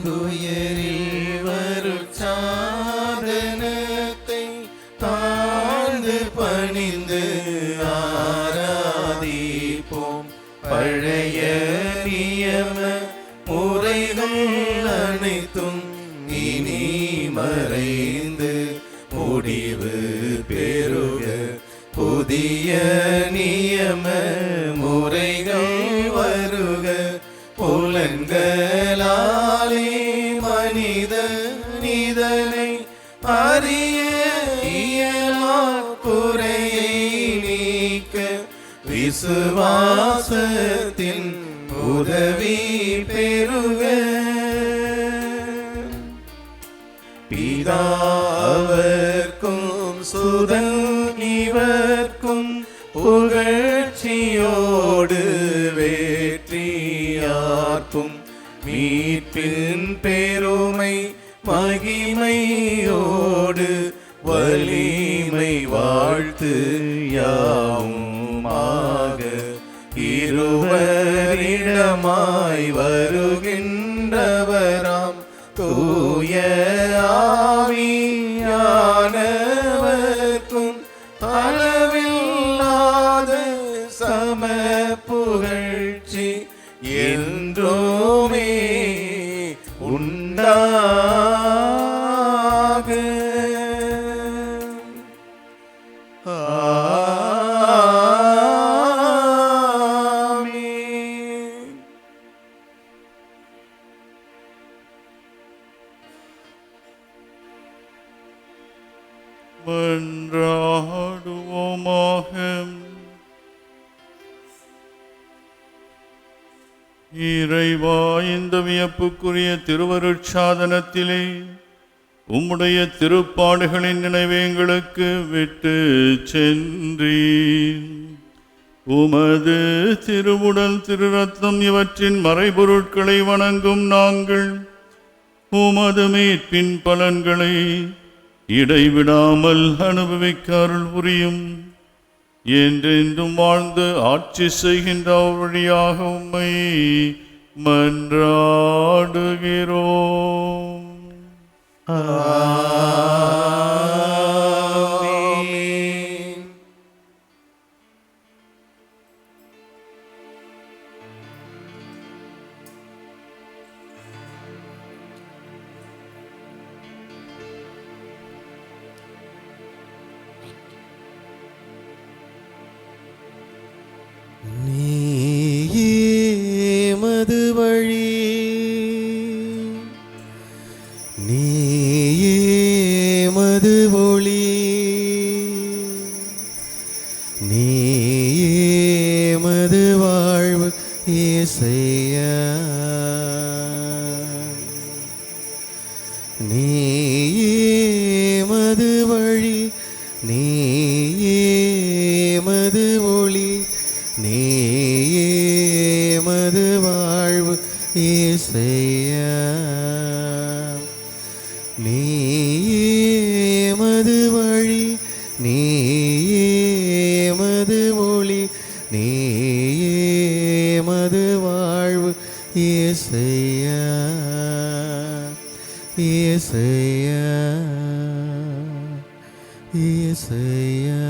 துயரில் வருட்சாதனத்தை தாழ்ந்து பணிந்து ஆராதிப்போம். பழைய நியம முறைகள் அனைத்தும் இனி மறைந்து முடிவு பெறுக. புதிய நியம முறைகள் வருக. புலன்களாலே மனிதனை அறிய இயலா குறையை நீக்க விசுவாசத்தின் உதவி பெறுக. பிதாவர்க்கும் சுதன் இவர்க்கும் புகழ்ச்சியோடு வேற்றியார்க்கும் மீட்பின் பெருமை மகிமையோடு வலிமை வாழ்த்து யாவுமாக. இருவரிடமாய் வருகின்றவராம் தூய ஆவியானவர்க்கும் அளவில்லாத சம புகழ்ச்சி என்றுமே உண்டாக. ஆமென். மன்றாடுவோமாக. இறைவா, இந்த வியப்புக்குரிய திருவருட்சாதனத்திலே உம்முடைய திருப்பாடுகளின் நினைவை எங்களுக்கு விட்டு சென்றீர். உமது திருவுடல் திருரத்தம் இவற்றின் மறைபொருட்களை வணங்கும் நாங்கள் உமது மீட்பின் பலன்களை இடைவிடாமல் அனுபவிக்க அருள் புரியும். என்றென்றும் வாழ்ந்து ஆட்சி செய்கின்ற வழியாக உம்மை மன்றாடுகிறோம். ஆமென். நீயே மது வழி, நீயே மது ஒளி, நீயே மது வாழ்வு இயேசையா. நீயே மது வழி, நீயே மது ஒளி, நீயே மது வாழ்வு இயேசையா. நீயே மது வழி, நீயே மது ஒளி, நீயே மது வாழ்வு இயேசையா. இயேசையா, இயேசையா.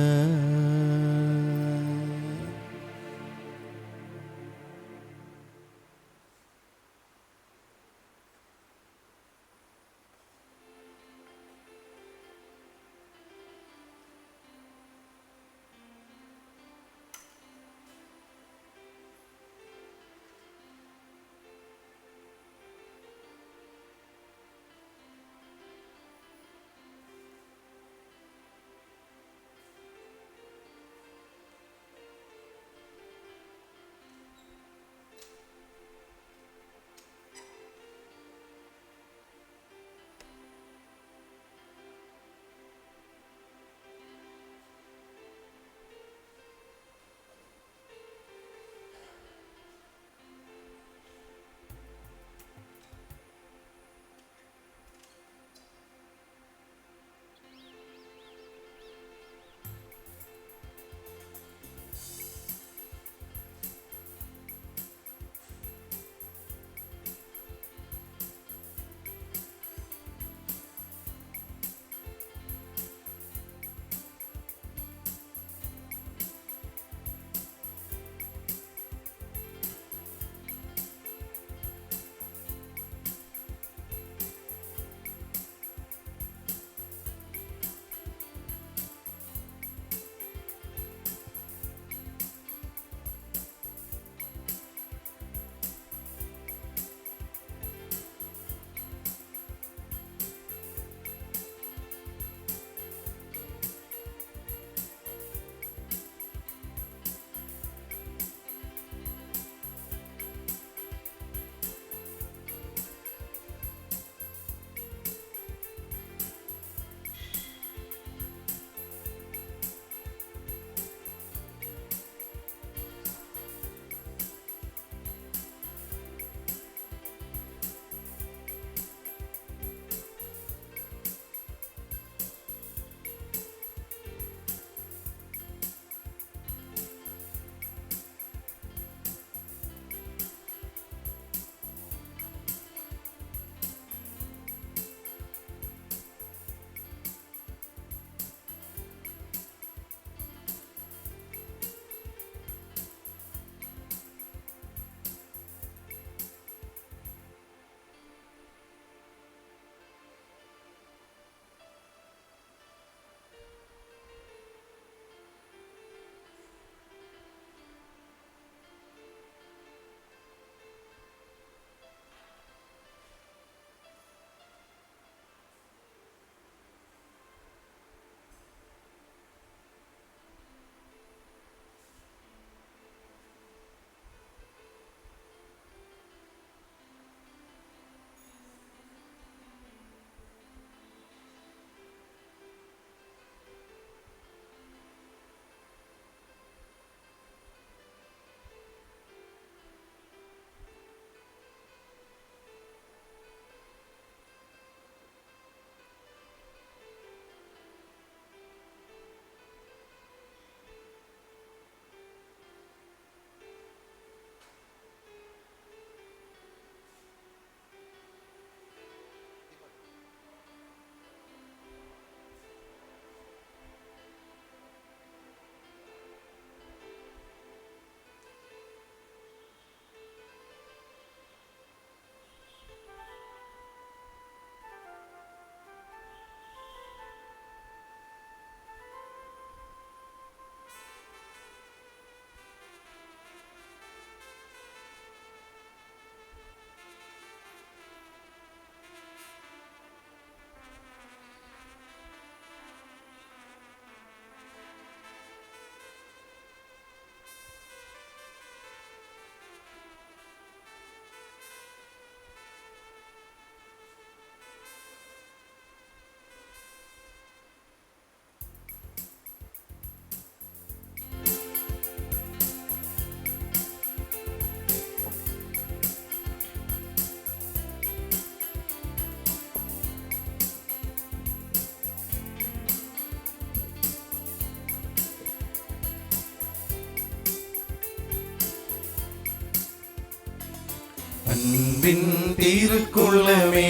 அன்பின் திருக்குள்ளமே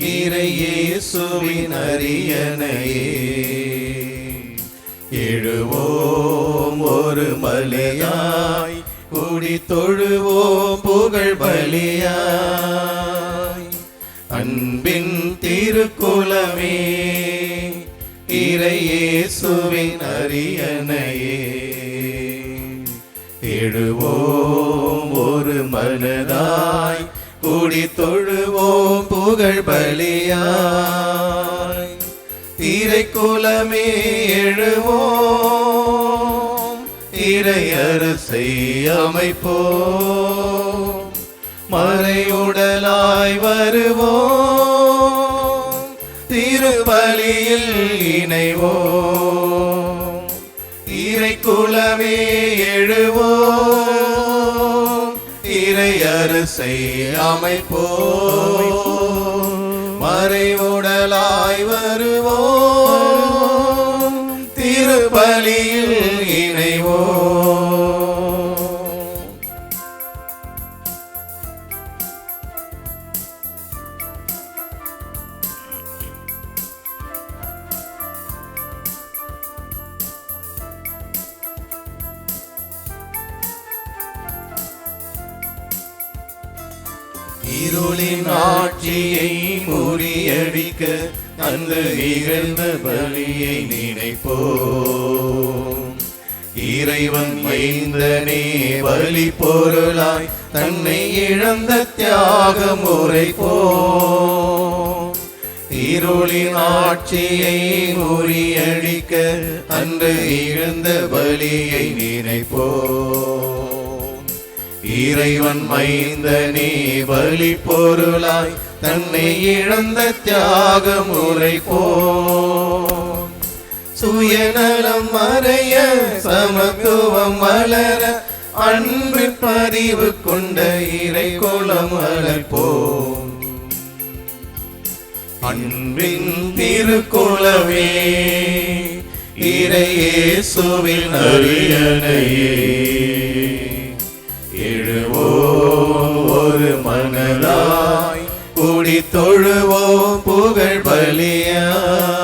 இறையேசுவின் அரியணையே, எழுவோம் ஒரு மலையாய், கூடி தொழுவோம் புகழ் பலியாய். அன்பின் திருக்குலமே இறையேசுவின் அரியணையே, எழுவோம் ஒரு மனதாய், கூடி தொழுவோம் புகழ் பலியாய். இறைக்குலமே எழுவோம், இறையரசை அமைப்போம், மறையுடலாய் வருவோம், திருப்பலியில் இணைவோம். இறைக்குலமே எழுவோம், இறையரசை அமைப்போம், மறைவுடலாய் வருவோம், திருப்பலியில் இணைவோம். இருளின் ஆட்சியை முறியடிக்க அந்த இகழ்ந்த பலியை நினைப்போம். இறைவன் மைந்தனே பலி பொருளாய் தன்னை இழந்த தியாகம் உரைப்போம். இருளின் ஆட்சியை முறியடிக்க அன்று இழந்த பலியை நினைப்போம். இறைவன் மைந்தனே பலி பொருளாய் தன்னை இழந்த தியாகம் உரைப்போம். சுயநலம் மறைய சமத்துவம் வளர அன்பு பதிவு கொண்ட இறைக்குலம் வளர்ப்போம். அன்பின் திருக்குலமே இறையேசுவின் அரியணையே, எழுவோம் ஒரு மனதாய், கூடி தொழுவோம் புகழ் பலியாய்.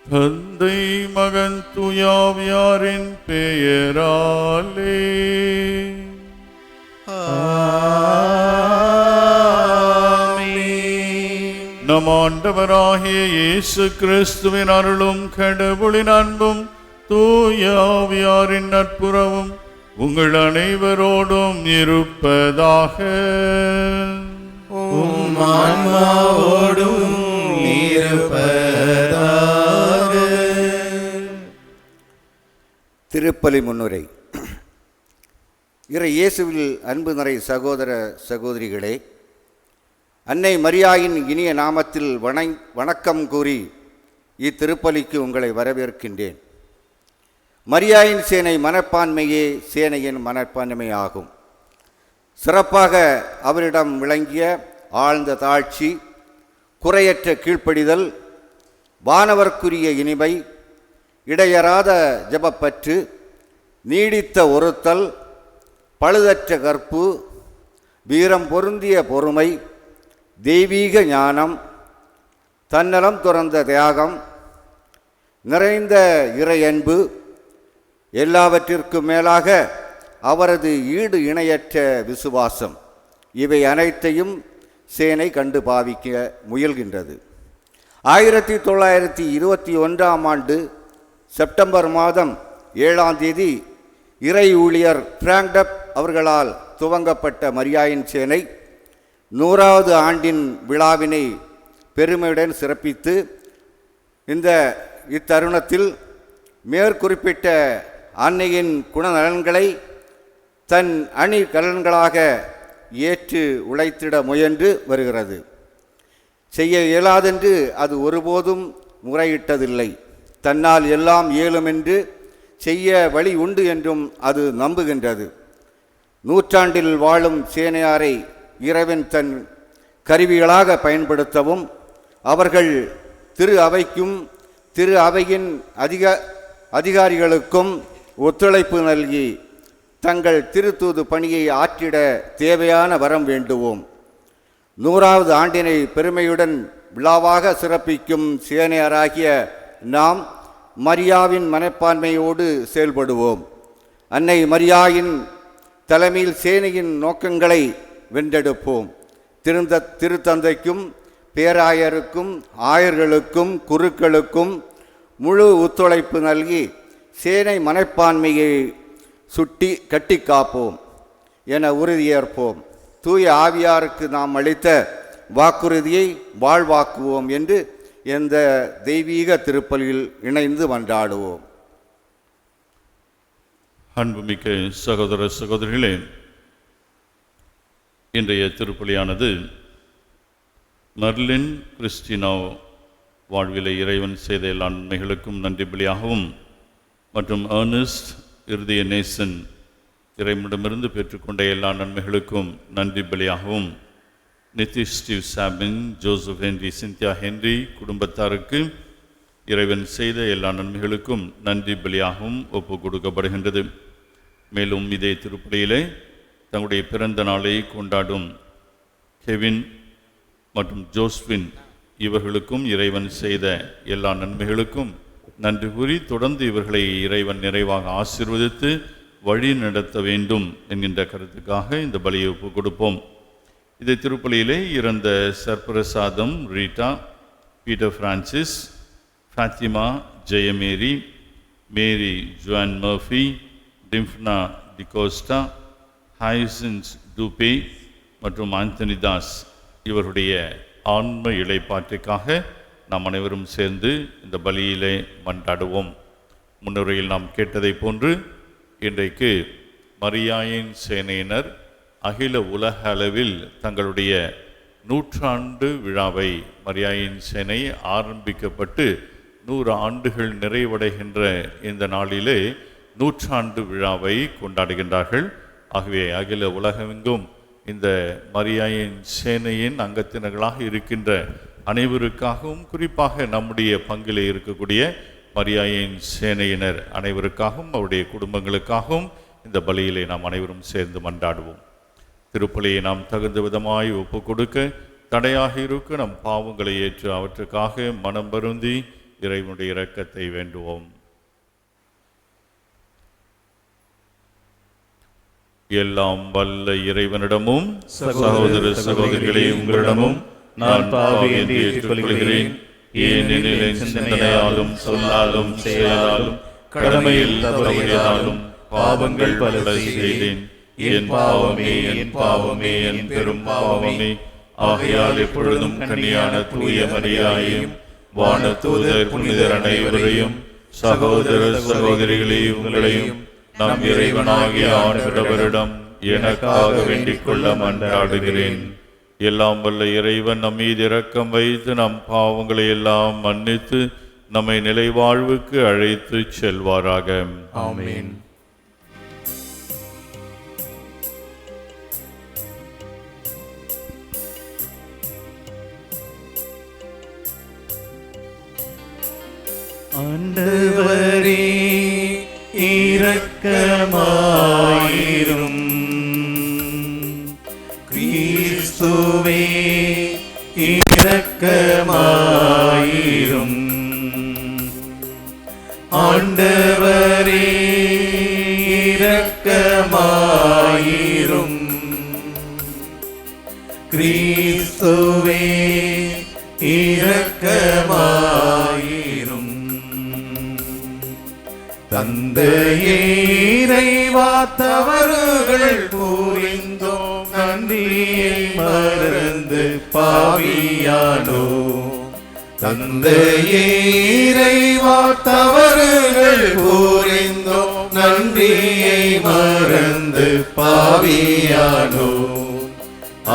தந்தை மகன் தூயாவியாரின் பெயராலே நம் ஆண்டவராகிய இயேசு கிறிஸ்துவின் அருளும் கடவுளின் அன்பும் தூயாவியாரின் நட்புறவும் உங்கள் அனைவரோடும் இருப்பதாக. உம் ஆன்மாவோடும் இருப்பதாக. திருப்பலி முன்னுரை. இறை இயேசுவில் அன்பு நிறை சகோதர சகோதரிகளே, அன்னை மரியாயின் இனிய நாமத்தில் வணக்கம் கூறி இத்திருப்பலிக்கு உங்களை வரவேற்கின்றேன். மரியாயின் சேனை மனப்பான்மையே சேனையின் மனப்பான்மை ஆகும். சிறப்பாக அவரிடம் விளங்கிய ஆழ்ந்த தாழ்ச்சி, குறையற்ற கீழ்ப்படிதல், வானவர்க்குரிய இனிமை, இடையறாத ஜபப்பற்று, நீடித்த ஒருத்தல், பழுதற்ற கற்பு, வீரம் பொருந்திய பொறுமை, தெய்வீக ஞானம், தன்னலம் துறந்த தியாகம், நிறைந்த இறையன்பு, எல்லாவற்றிற்கும் மேலாக அவரது ஈடு இணையற்ற விசுவாசம், இவை அனைத்தையும் சேனை கண்டு பாவிக்க முயல்கின்றது. 1921 செப்டம்பர் மாதம் 7ஆம் தேதி இறை ஊழியர் பிராங்டப் அவர்களால் துவங்கப்பட்ட மரியாயின் சேனை 100வது ஆண்டின் விழாவினை பெருமையுடன் சிறப்பித்து இத்தருணத்தில் மேற்குறிப்பிட்ட அன்னையின் குணநலன்களை தன் அணி கலன்களாக ஏற்று உழைத்திட முயன்று வருகிறது. செய்ய இயலாதென்று அது ஒருபோதும் முறையிட்டதில்லை. தன்னால் எல்லாம் இயலுமென்று செய்ய வழி உண்டு என்றும் அது நம்புகின்றது. நூற்றாண்டில் வாழும் சேனையாரை இறைவன் தன் கருவிகளாக பயன்படுத்தவும் அவர்கள் திரு அவைக்கும் திரு அவையின் அதிகாரிகளுக்கும் ஒத்துழைப்பு நல்கி தங்கள் திருத்தூது பணியை ஆற்றிட தேவையான வரம் வேண்டுவோம். 100வது ஆண்டினை பெருமையுடன் விழாவாக சிறப்பிக்கும் சேனையராகிய நாம் மரியாவின் மனப்பான்மையோடு செயல்படுவோம். அன்னை மரியாயின் தலைமையில் சேனையின் நோக்கங்களை வென்றெடுப்போம். திருத்தந்தைக்கும் பேராயருக்கும் ஆயர்களுக்கும் குருக்களுக்கும் முழு ஒத்துழைப்பு நல்கி சேனை மனப்பான்மையை சுட்டி கட்டி காப்போம் என உறுதியேற்போம். தூய ஆவியாருக்கு நாம் அளித்த வாக்குறுதியை வாழ்வாக்குவோம் என்று இந்த தெய்வீக திருப்பலியில் இணைந்து மன்றாடுவோம். அன்புமிக்க சகோதர சகோதரிகளே, இன்றைய திருப்பலியானது மர்லின் கிறிஸ்டினோ வாழ்விலை இறைவன் செய்த எல்லா நன்மைகளுக்கும் நன்றி பலியாகவும் மற்றும் ஏர்னஸ்ட் இருதய நேசன் இறைவனிடமிருந்து பெற்றுக்கொண்ட எல்லா நன்மைகளுக்கும் நன்றி பலியாகவும் நிதிஷ் ஸ்டீவ் சாபின், ஜோசப் ஹென்றி, சிந்தியா ஹென்றி குடும்பத்தாருக்கு இறைவன் செய்த எல்லா நன்மைகளுக்கும் நன்றி பலியாகவும் ஒப்பு கொடுக்கப்படுகின்றது. மேலும் இதே திருப்பலியிலே தங்களுடைய பிறந்த நாளை கொண்டாடும் கெவின் மற்றும் ஜோஸ்வின் இவர்களுக்கும் இறைவன் செய்த எல்லா நன்மைகளுக்கும் நன்றி கூறி தொடர்ந்து இவர்களை இறைவன் நிறைவாக ஆசீர்வதித்து வழி நடத்த வேண்டும் என்கின்ற கருத்துக்காக இந்த பலியை ஒப்பு கொடுப்போம். இதே திருப்பலியிலே இறந்த சர்பிரசாதம் Rita, Peter Francis, Fatima Jayamary, Mary Juan Murphy, Dymphna D'Costa, Hyacinth Dubey மற்றும் ஆந்தனி தாஸ் இவருடைய ஆன்ம இளைப்பாற்றிற்காக நாம் அனைவரும் சேர்ந்து இந்த பலியிலே மன்றாடுவோம். முன்னுரையில் நாம் கேட்டதை போன்று இன்றைக்கு மரியாயின் சேனையினர் அகில உலக அளவில் தங்களுடைய 100ஆண்டு விழாவை, மரியாயின் சேனை ஆரம்பிக்கப்பட்டு 100 ஆண்டுகள் நிறைவடைகின்ற இந்த நாளிலே 100ஆண்டு விழாவை கொண்டாடுகின்றார்கள். ஆகவே அகில உலகமெங்கும் இந்த மரியாயின் சேனையின் அங்கத்தினர்களாக இருக்கின்ற அனைவருக்காகவும், குறிப்பாக நம்முடைய பங்கிலே இருக்கக்கூடிய மரியாயின் சேனையினர் அனைவருக்காகவும் அவருடைய குடும்பங்களுக்காகவும் இந்த பலியிலே நாம் அனைவரும் சேர்ந்து மன்றாடுவோம். திருப்பலியை நாம் தகுந்த விதமாய் ஒப்பு கொடுக்க தடையாக இருக்க நம் பாவங்களை ஏற்று அவற்றுக்காக மனம் வருந்தி இறைவனுடைய இரக்கத்தை வேண்டுவோம். எல்லாம் வல்ல இறைவனிடமும் சகோதர சகோதரிகளே உங்களிடமும் நான் பாவி என்று ஏற்றுக்கொள்கிறேன். ஏனெனில் என் சிந்தனையாலும் சொல்லாலும் செயலாலும் கடமையில் தவறியதாலும் பாவங்கள் பல செய்தேன். என் பாவமே, என் பாவமே, என் பெரும் பாவமே. ஆகையால் எப்பொழுதும் கன்னியான தூய மரியாயையும் வானதூதர் புனிதர் அனைவரையும் சகோதர சகோதரிகளே உங்களையும் நம் இறைவனாகிய ஆண்டவரிடம் எனக்காக வேண்டிக் கொள்ள மன்றாடுகிறேன். எல்லாம் வல்ல இறைவன் நம் மீது இரக்கம் வைத்து நம் பாவங்களை எல்லாம் மன்னித்து நம்மை நிலை வாழ்வுக்கு அழைத்து செல்வாராக. ஆமென். ஆண்டவரே இரக்கமாயிரும். கிறிஸ்துவே இரக்கமாயிரும். ஆண்டவரே இரக்கமாயிரும். கிறிஸ்துவே இரக்கமாயிரும். தந்தையே இறைவா தவறுகள் புரிந்தோம், நன்றியை மறந்து பாவியானோம். தந்தையே இறைவா தவறுகள் புரிந்தோம், நன்றியை மறந்து பாவியானோம்.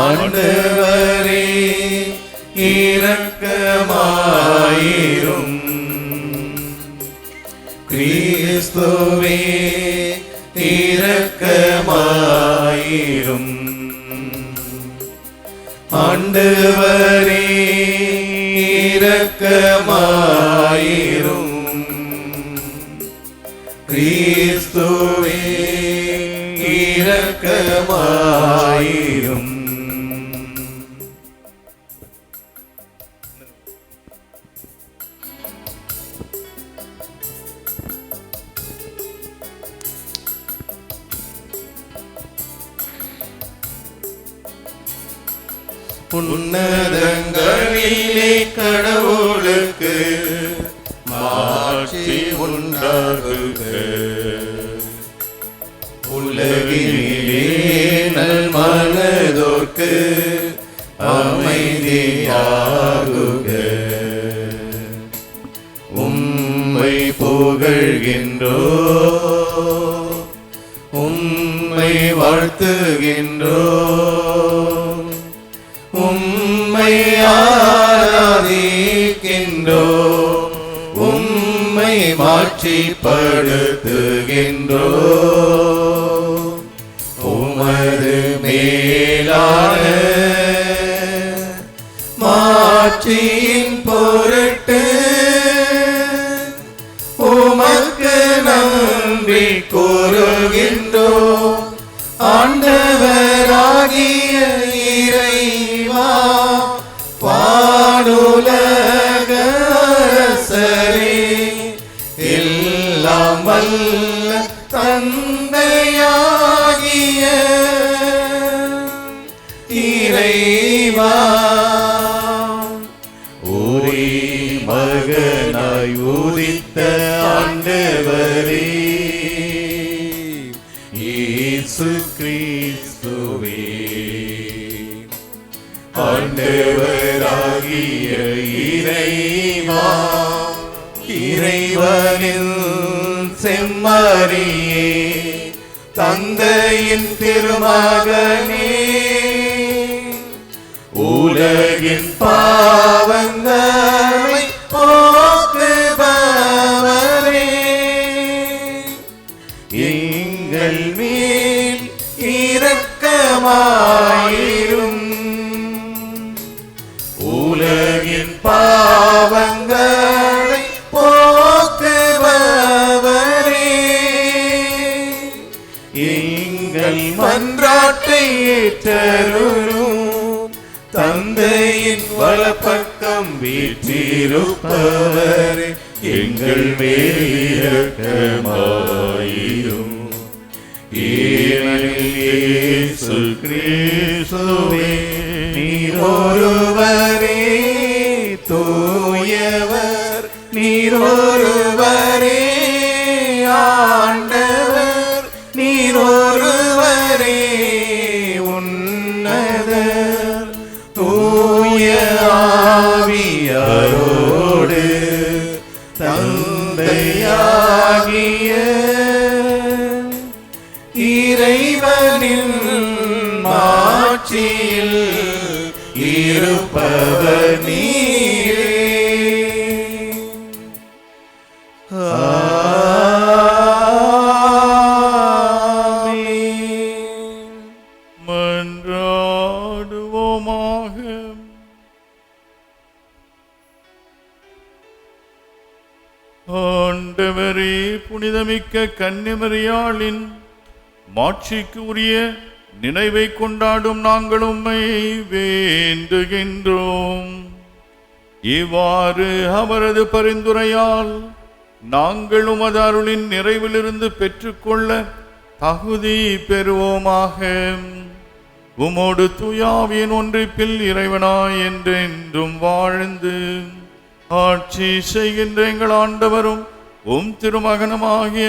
ஆண்டவரே இரக்கமாயிரும். கிறிஸ்துவே இரக்கமாயிரும். ஆண்டவரே இரக்கமாயிரும். கிறிஸ்துவே இரக்கமாயிரும். உன்னதங்களிலே கடவுளுக்கு மாட்சி உண்டாகுக. உலகிலே நல்மனதோர்க்கு அமைதியாகுக. உம்மை புகழ்கின்றோ, உம்மை வாழ்த்துகின்றோ, உம்மை ஆராதிக்கின்றோ, உம்மை மாட்சிப்படுத்துகின்றோ. உமது மேலான மாட்சியின் பொருட்டு உமக்கு நன்றி கூறுகின்றோ. ஆண்டவராகிய இறைவா, வானுலக அரசரே, எல்லாம் வல்ல தந்தையாகிய இறைவா, ஒரே மகனாய் உதித்த ஆண்டவரே இயேசு கிறிஸ்துவே, ஆண்டவராகிய இறைவா, இறைவனின் செம்மறியே, தந்தையின் திருமகனே, உலகின் பாவங்களை போக்குபவரே, எங்கள் மேல் இரக்கமாயிரும். உலகின் பாவங்களை போக்குபவரே, எங்கள் மன்றாட்டை ஏற்றருளும். தந்தையின் வலப்பக்கம் வீற்றிருப்பவரே, எங்கள் மேல் இரக்கமாயிரும். ஏனெனில் இயேசு கிறிஸ்துவே நீர் ஒருவரே தூயவர், நீர் ஒருவரே ஆண்டவர், நீர் ஒருவரே உன்னதர். தூய ஆவியாரோடு தந்தையாகிய இறைவனின் மாட்சியில் இருப்பவர் நீரே. மன்றாடுவோமாக. ஆண்டவரே, புனிதமிக்க கன்னிமரியாளின் மாட்சிக்கு உரிய நினைவை கொண்டாடும் நாங்கள் உம்மை வேண்டுகின்றோம். இவ்வாறு அவரது பரிந்துரையால் நாங்கள் உமது அருளின் நிறைவிலிருந்து பெற்றுக்கொள்ள தகுதி பெறுவோமாக. உமோடு தூயாவியின் ஒன்றிப்பில் இறைவனாய் என்றென்றும் வாழ்ந்து ஆட்சி செய்கின்ற எங்கள் ஆண்டவரும் உம் திருமகனுமாகிய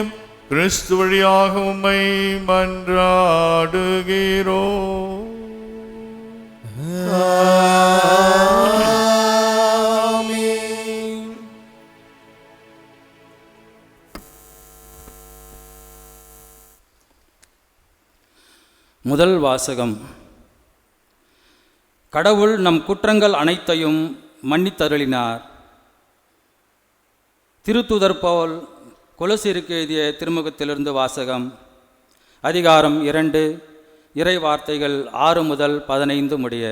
கிறிஸ்து வழியாக உம்மை மன்றாடுகிறோ. முதல் வாசகம். கடவுள் நம் குற்றங்கள் அனைத்தையும் மன்னித்தருளினார். திருத்தூதர் பவுல் கொலோசியருக்கு எழுதிய திருமுகத்திலிருந்து வாசகம். அதிகாரம் 2, இறை வார்த்தைகள் 6 முதல் 15 முடிய.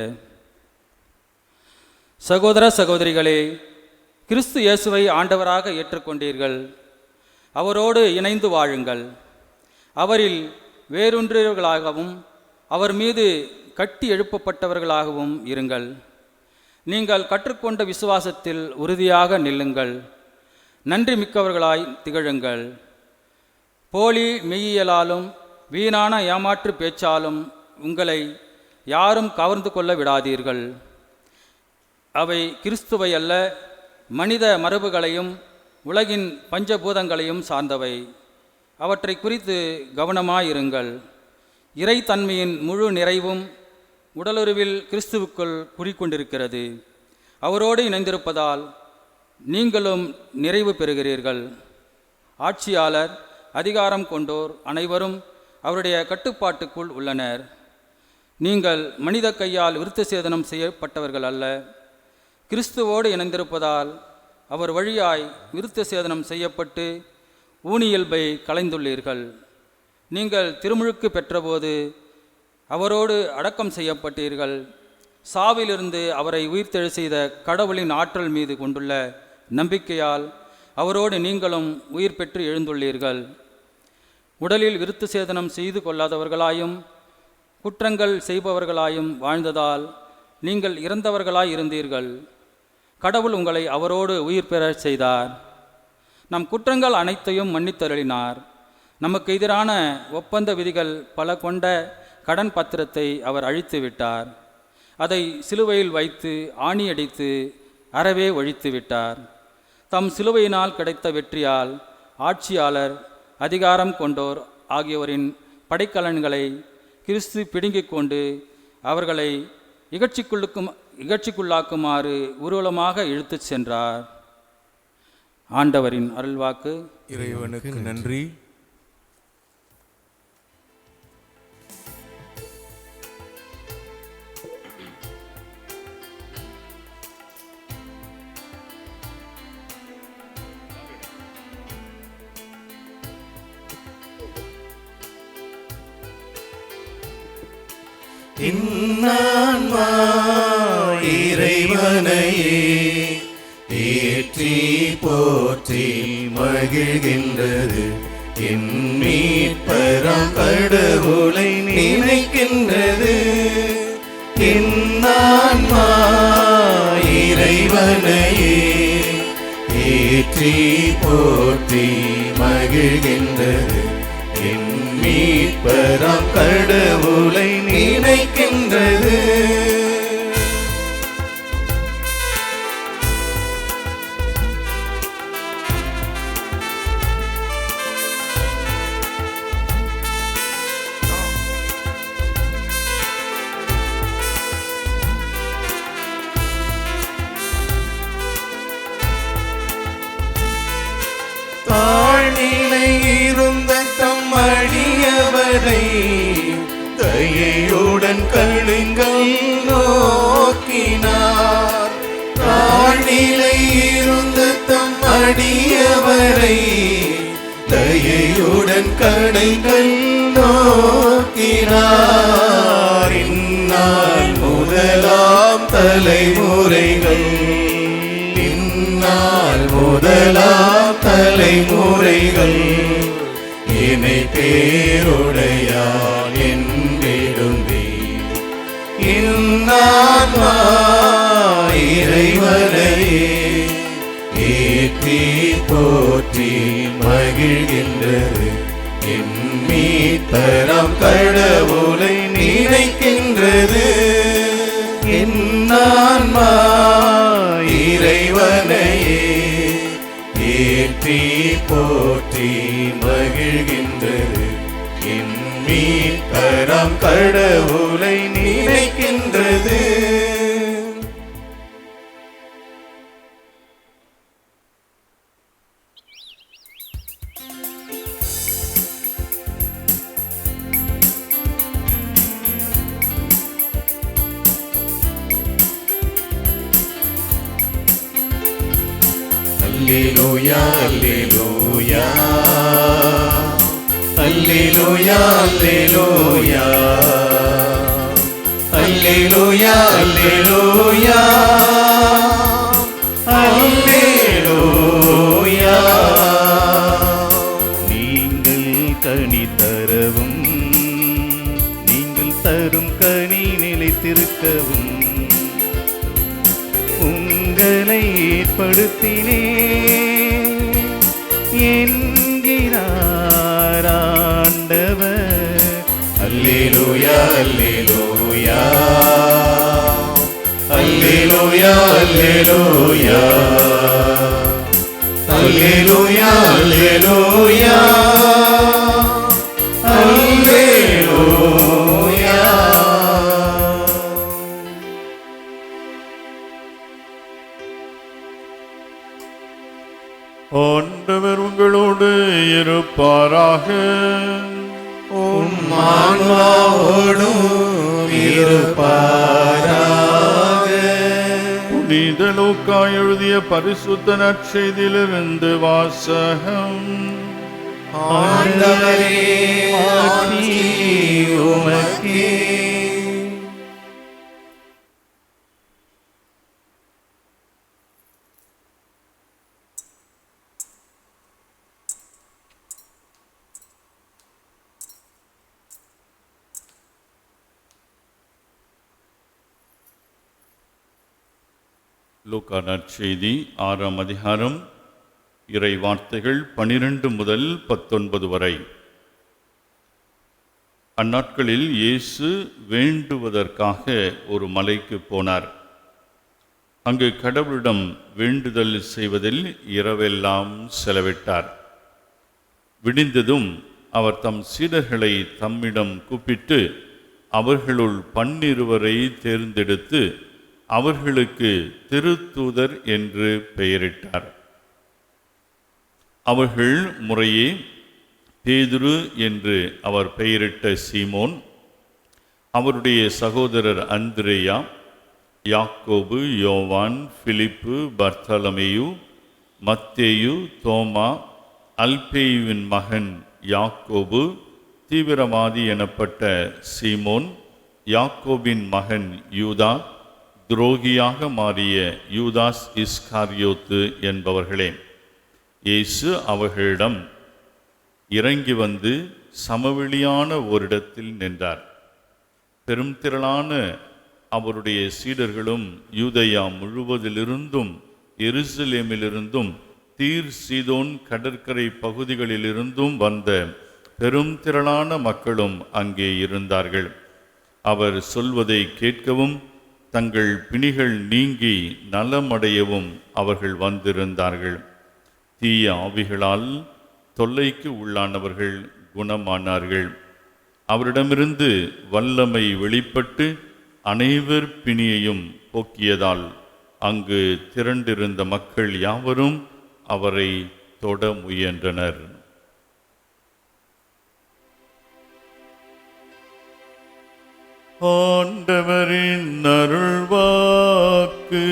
சகோதர சகோதரிகளே, கிறிஸ்து இயேசுவை ஆண்டவராக ஏற்றுக்கொண்டீர்கள். அவரோடு இணைந்து வாழுங்கள். அவரில் வேரூன்றியவர்களாகவும் அவர் மீது கட்டி எழுப்பப்பட்டவர்களாகவும் இருங்கள். நீங்கள் கற்றுக்கொண்ட விசுவாசத்தில் உறுதியாக நில்லுங்கள். நன்றி மிக்கவர்களாய் திகழுங்கள். போலி மெய்யியலாலும் வீணான ஏமாற்று பேச்சாலும் உங்களை யாரும் கவர்ந்து கொள்ள விடாதீர்கள். அவை கிறிஸ்துவை அல்ல, மனித மரபுகளையும் உலகின் பஞ்சபூதங்களையும் சார்ந்தவை. அவற்றை குறித்து கவனமாயிருங்கள். இறைத்தன்மையின் முழு நிறைவும் உடலுறவில் கிறிஸ்துவுக்குள் குடிக்கொண்டிருக்கிறது. அவரோடு இணைந்திருப்பதால் நீங்களும் நிறைவு பெறுகிறீர்கள். ஆட்சியாளர், அதிகாரம் கொண்டோர் அனைவரும் அவருடைய கட்டுப்பாட்டுக்குள் உள்ளனர். நீங்கள் மனித கையால் விருத்த சேதனம் செய்யப்பட்டவர்கள் அல்ல, கிறிஸ்துவோடு இணைந்திருப்பதால் அவர் வழியாய் விருத்த சேதனம் செய்யப்பட்டு ஊனியல்பை களைந்துள்ளீர்கள். நீங்கள் திருமுழுக்கு பெற்றபோது அவரோடு அடக்கம் செய்யப்பட்டீர்கள். சாவிலிருந்து அவரை உயிர்த்தெழ செய்த கடவுளின் ஆற்றல் மீது கொண்டுள்ள நம்பிக்கையால் அவரோடு நீங்களும் உயிர் பெற்று எழுந்துள்ளீர்கள். உடலில் விருத்த சேதனம் செய்து கொள்ளாதவர்களாயும் குற்றங்கள் செய்பவர்களாயும் வாழ்ந்ததால் நீங்கள் இறந்தவர்களாய் இருந்தீர்கள். கடவுள் உங்களை அவரோடு உயிர் பெறச் செய்தார். நம் குற்றங்கள் அனைத்தையும் மன்னித்தருளினார். நமக்கு எதிரான ஒப்பந்த விதிகள் பல கொண்ட கடன் பத்திரத்தை அவர் அழித்து விட்டார். அதை சிலுவையில் வைத்து ஆணியடித்து அறவே ஒழித்து விட்டார். தம் சிலுவையினால் கிடைத்த வெற்றியால் ஆட்சியாளர், அதிகாரம் கொண்டோர் ஆகியோரின் படைக்கலன்களை கிறிஸ்து பிடுங்கிக் கொண்டு அவர்களை இகழ்ச்சிக்குள்ளாக்குமாறு ஊர்வலமாக இழுத்துச் சென்றார். ஆண்டவரின் அருள்வாக்கு. இறைவனுக்கு நன்றி. இன்னான்மா இறைவனையே ஏற்றி போற்றி மகிழ்கின்றது. என் மீட்பராம் கடவுளை நினைக்கின்றது. இன்னான்மா இறைவனையே ஏற்றி போற்றி மகிழ்கின்றது. என் மீட்பராம் கடவுளை நினைக்கின்றது. தாழ்நிலை இருந்த தம் அடியவரை தயையுடன் கழுங்கள் நோக்கினார். தாழ்நிலை இருந்த தம் அடியவரை தயையுடன் கழுங்கள் நோக்கினார். இந்நாள் முதலாம் தலைமுறைகள், இந்நாள் முதலாம் தலைமுறைகள் இணை பேருடையார் என்றிடும்பி. இன்னான்மா இறைவனையே ஏற்றி போற்றி மகிழ்கின்றது. என் மீட்பராம் கடவுளை நினைக்கின்றது. இன்னான்மா இறைவனையே ஏற்றி போற்றி மகிழ்கின்றது என் மீட்பராம் கடவுளை நினைக்கின்றது. Alleluia, Alleluia, Alleluia, Alleluia, Alleluia, Alleluia, Alleluia. நீங்கள் கனி தரவும், நீங்கள் தரும் கனி நிலைத்திருக்கவும் உங்களை ஏற்படுத்தினே என்கிறார் ஆண்டவர். அல்லேலூயா, அல்லேலூயா, அல்லேலூயா, அல்லேலூயா, அல்லேலூயா, அல்லேலூயா, அல்லேலூயா. ஆண்டவர் உங்களோடு இருப்பாராக. உம் ஆன்மாவோடும் இருப்பாராக. புனித லூக்கா எழுதிய பரிசுத்த நற்செய்தியிலிருந்து வாசகம். ஆண்டவரே மாட்சி உமக்கே. லூக்கா நற்செய்தி 6ஆம் அதிகாரம், இறை வார்த்தைகள் 12 முதல் 19 வரை. அந்நாட்களில் இயேசு வேண்டுவதற்காக ஒரு மலைக்கு போனார். அங்கு கடவுளிடம் வேண்டுதல் செய்வதில் இரவெல்லாம் செலவிட்டார். விடிந்ததும் அவர் தம் சீடர்களை தம்மிடம் கூப்பிட்டு அவர்களுள் 12 தேர்ந்தெடுத்து அவர்களுக்கு திருத்தூதர் என்று பெயரிட்டார். அவர்கள் முறையே பேதுரு என்று அவர் பெயரிட்ட சீமோன், அவருடைய சகோதரர் அந்திரேயா, யாக்கோபு, யோவான், பிலிப்பு, பர்த்தலமேயு, மத்தேயு, தோமா, அல்பேயுவின் மகன் யாக்கோபு, தீவிரவாதி எனப்பட்ட சீமோன், யாக்கோபின் மகன் யூதா, துரோகியாக மாறிய யூதாஸ் இஸ்காரியோத்து என்பவர்களே. இயேசு அவர்களிடம் இறங்கி வந்து சமவெளியான ஓரிடத்தில் நின்றார். பெரும் திரளான அவருடைய சீடர்களும் யூதேயா முழுவதிலிருந்தும் எருசலேமிலிருந்தும் தீர் சீதோன் கடற்கரை பகுதிகளிலிருந்தும் வந்த பெரும் திரளான மக்களும் அங்கே இருந்தார்கள். அவர் சொல்வதை கேட்கவும் தங்கள் பிணிகள் நீங்கி நலமடையவும் அவர்கள் வந்திருந்தார்கள். தீய ஆவிகளால் தொல்லைக்கு உள்ளானவர்கள் குணமானார்கள். அவரிடமிருந்து வல்லமை வெளிப்பட்டு அனைவர் பிணியையும் போக்கியதால் அங்கு திரண்டிருந்த மக்கள் யாவரும் அவரை தொட முயன்றனர். ஆண்டவரின் அருள்வாக்கு.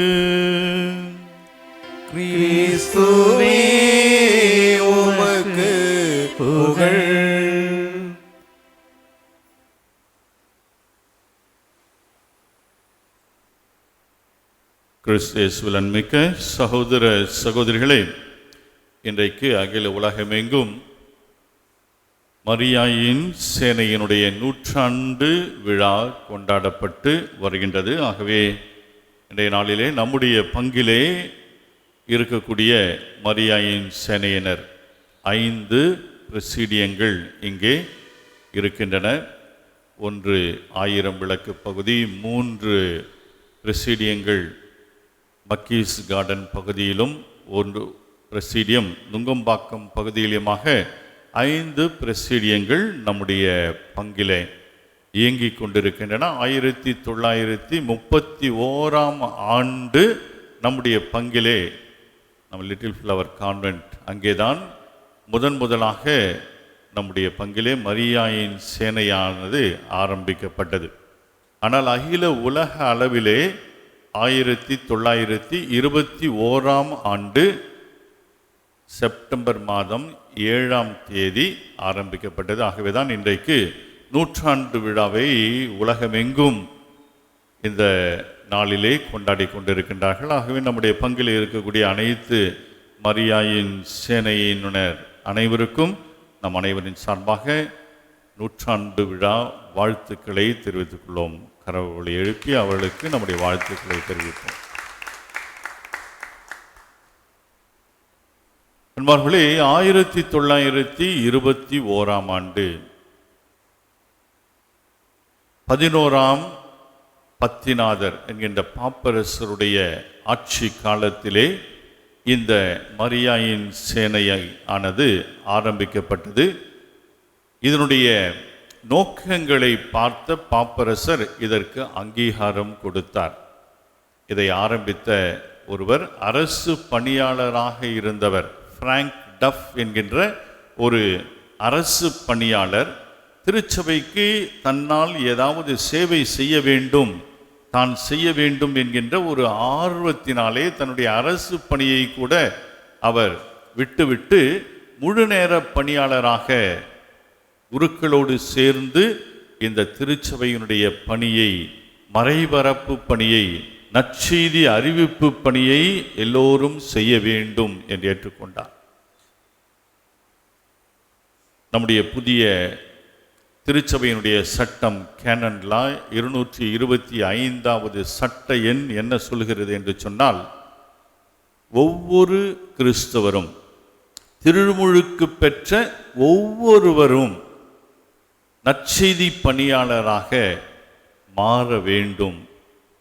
கிறிஸ்துவே உமக்கு புகழ். கிறிஸ்து இயேசுவில் அன்பிக்க சகோதர சகோதரிகளே, இன்றைக்கு அகில உலகமெங்கும் மரியாயின் சேனையினுடைய 100ஆண்டு விழா கொண்டாடப்பட்டு வருகின்றது. ஆகவே இன்றைய நாளிலே நம்முடைய பங்கிலே இருக்கக்கூடிய மரியாயின் சேனையினர் 5 பிரசிடியங்கள் இங்கே இருக்கின்றன. 1 1000 விளக்கு பகுதி, 3 பிரசிடியங்கள் மக்கீஸ் கார்டன் பகுதியிலும், பிரசீடியம், நுங்கம்பாக்கம் பகுதியிலுமாக 5 பிரசீடியங்கள் நம்முடைய பங்கிலே இயங்கிக் கொண்டிருக்கின்றன. 1931ஆம் ஆண்டு நம்முடைய பங்கிலே நம்ம லிட்டில் ஃப்ளவர் கான்வென்ட் அங்கேதான் முதலாக நம்முடைய பங்கிலே மரியாயின் சேனையானது ஆரம்பிக்கப்பட்டது. ஆனால் அகில உலக அளவிலே 1921ஆம் ஆண்டு செப்டம்பர் மாதம் 7ஆம் தேதி ஆரம்பிக்கப்பட்டது. ஆகவேதான் இன்றைக்கு 100ஆண்டு விழாவை உலகமெங்கும் இந்த நாளிலே கொண்டாடி கொண்டிருக்கின்றார்கள். ஆகவே நம்முடைய பங்கில் இருக்கக்கூடிய அனைத்து மரியாயின் சேனையினர் அனைவருக்கும் நம் அனைவரின் சார்பாக 100ஆண்டு விழா வாழ்த்துக்களை தெரிவித்துக் கொள்வோம். கரவொலி எழுப்பி அவர்களுக்கு நம்முடைய வாழ்த்துக்களை தெரிவிப்போம். அன்பார்களே, 1921ஆம் ஆண்டு 11ஆம் பத்திநாதர் என்கின்ற பாப்பரசருடைய ஆட்சி காலத்திலே இந்த மரியாயின் சேனையை ஆனது ஆரம்பிக்கப்பட்டது. இதனுடைய நோக்கங்களை பார்த்த பாப்பரசர் இதற்கு அங்கீகாரம் கொடுத்தார். இதை ஆரம்பித்த ஒருவர் அரசு பணியாளராக இருந்தவர் பிராங்க் டஃப் என்கின்ற ஒரு அரசு பணியாளர். திருச்சபைக்கு தன்னால் ஏதாவது சேவை செய்ய வேண்டும், தான் செய்ய வேண்டும் என்கின்ற ஒரு ஆர்வத்தினாலே தன்னுடைய அரசு பணியை கூட அவர் விட்டுவிட்டு முழு நேர பணியாளராக குருக்களோடு சேர்ந்து இந்த திருச்சபையினுடைய பணியை, மறைபரப்பு பணியை, நற்செய்தி அறிவிப்பு பணியை எல்லோரும் செய்ய வேண்டும் என்று ஏற்றுக்கொண்டார். நம்முடைய புதிய திருச்சபையினுடைய சட்டம் கேனன் லா 225வது சட்ட எண் என்ன சொல்கிறது என்று சொன்னால், ஒவ்வொரு கிறிஸ்தவரும், திருமுழுக்கு பெற்ற ஒவ்வொருவரும் நற்செய்தி பணியாளராக மாற வேண்டும்.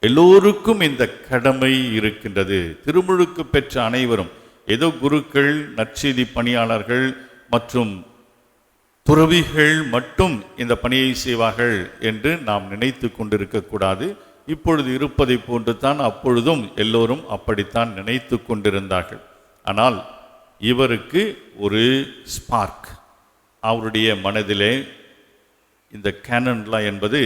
எல்லோருக்கும் இந்த கடமை இருக்கின்றது. திருமுழுக்கு பெற்ற அனைவரும், ஏதோ குருக்கள், நற்செய்தி பணியாளர்கள் மற்றும் துறவிகள் மட்டும் இந்த பணியை செய்வார்கள் என்று நாம் நினைத்து கொண்டிருக்கக்கூடாது. இப்பொழுது இருப்பதை போன்று தான் அப்பொழுதும் எல்லோரும் அப்படித்தான் நினைத்து கொண்டிருந்தார்கள். ஆனால் இவருக்கு ஒரு ஸ்பார்க் அவருடைய மனதிலே, இந்த கேனன் லா என்பது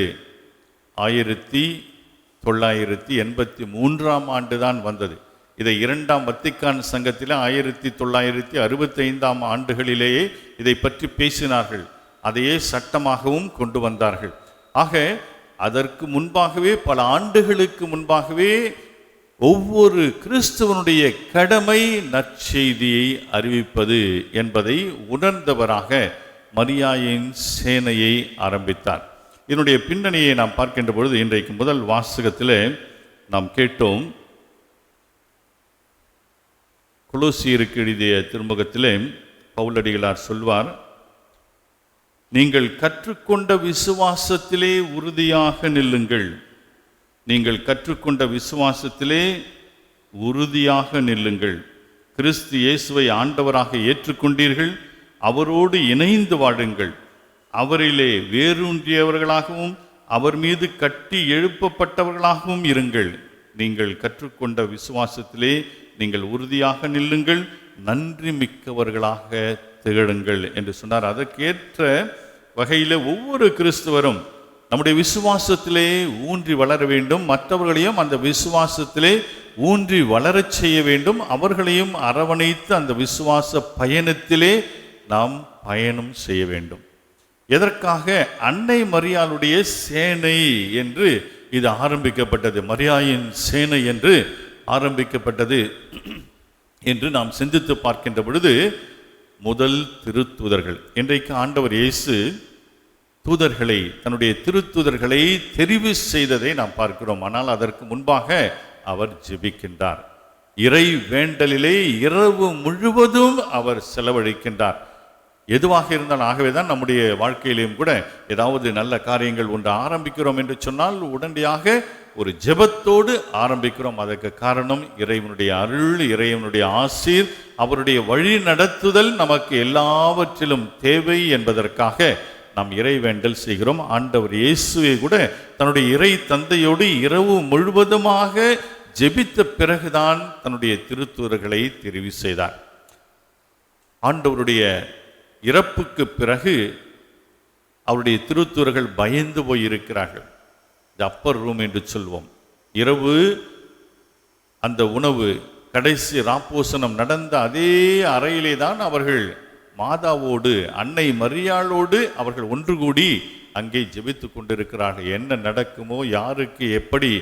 1983ஆம் ஆண்டு தான் வந்தது. இதை 2ஆம் வத்திக்கான் சங்கத்தில் 1965ஆம் ஆண்டுகளிலேயே இதை பற்றி பேசினார்கள். அதையே சட்டமாகவும் கொண்டு வந்தார்கள். ஆக அதற்கு முன்பாகவே, பல ஆண்டுகளுக்கு முன்பாகவே ஒவ்வொரு கிறிஸ்தவனுடைய கடமை நற்செய்தியை அறிவிப்பது என்பதை உணர்ந்தவராக மரியாயின் சேனையை ஆரம்பித்தார். இதனுடைய பின்னணியை நாம் பார்க்கின்ற பொழுது, இன்றைக்கு முதல் வாசகத்தில் நாம் கேட்டோம், கொலோசியருக்கு எழுதிய திருமுகத்திலே பவுலடிகளார் சொல்வார், நீங்கள் கற்றுக்கொண்ட விசுவாசத்திலே உறுதியாக நில்லுங்கள். நீங்கள் கற்றுக்கொண்ட விசுவாசத்திலே உறுதியாக நில்லுங்கள். கிறிஸ்து இயேசுவை ஆண்டவராக ஏற்றுக்கொண்டீர்கள், அவரோடு இணைந்து வாழுங்கள். அவரிலே வேரூன்றியவர்களாகவும் அவர் மீது கட்டி எழுப்பப்பட்டவர்களாகவும் இருங்கள். நீங்கள் கற்றுக்கொண்ட விசுவாசத்திலே நீங்கள் உறுதியாக நில்லுங்கள், நன்றி மிக்கவர்களாக திகழுங்கள் என்று சொன்னார். அதற்கேற்ற வகையில் ஒவ்வொரு கிறிஸ்தவரும் நம்முடைய விசுவாசத்திலே ஊன்றி வளர வேண்டும். மற்றவர்களையும் அந்த விசுவாசத்திலே ஊன்றி வளரச் செய்ய வேண்டும். அவர்களையும் அரவணைத்து அந்த விசுவாச பயணத்திலே நாம் பயணம் செய்ய வேண்டும். எதற்காக? அன்னை மரியாளுடைய சேனை என்று இது ஆரம்பிக்கப்பட்டது. மரியாயின் சேனை என்று ஆரம்பிக்கப்பட்டது என்று நாம் சிந்தித்து பார்க்கின்ற பொழுது, முதல் திருத்தூதர்கள், இன்றைக்கு ஆண்டவர் இயேசு தூதர்களை, தன்னுடைய திருத்தூதர்களை தெரிவு செய்ததை நாம் பார்க்கிறோம். ஆனால் அதற்கு முன்பாக அவர் ஜெபிக்கின்றார். இறை வேண்டலிலே இரவு முழுவதும் அவர் செலவழிக்கின்றார். எதுவாக இருந்தாலும், ஆகவே தான் நம்முடைய வாழ்க்கையிலையும் கூட ஏதாவது நல்ல காரியங்கள் ஒன்று ஆரம்பிக்கிறோம் என்று சொன்னால் உடனடியாக ஒரு ஜெபத்தோடு ஆரம்பிக்கிறோம். அதற்கு காரணம் இறைவனுடைய அருள், இறைவனுடைய ஆசீர், அவருடைய வழி நடத்துதல் நமக்கு எல்லாவற்றிலும் தேவை என்பதற்காக நாம் இறைவேண்டல் செய்கிறோம். ஆண்டவர் இயேசுவை கூட தன்னுடைய இறை தந்தையோடு இரவு முழுவதுமாக ஜெபித்த பிறகுதான் தன்னுடைய திருத்தூதர்களை தெரிவு செய்தார். ஆண்டவருடைய இறப்புக்கு பிறகு அவருடைய திருத்தூதர்கள் பயந்து போயிருக்கிறார்கள். இந்த அப்பர் ரூம் என்று சொல்வோம். இரவு அந்த உணவு கடைசி ராப்போசனம் நடந்த அதே அறையிலே தான் அவர்கள் மாதாவோடு, அன்னை மரியாளோடு அவர்கள் ஒன்று கூடி அங்கே ஜெபித்து கொண்டிருக்கிறார்கள். என்ன நடக்குமோ, யாருக்கு எப்படி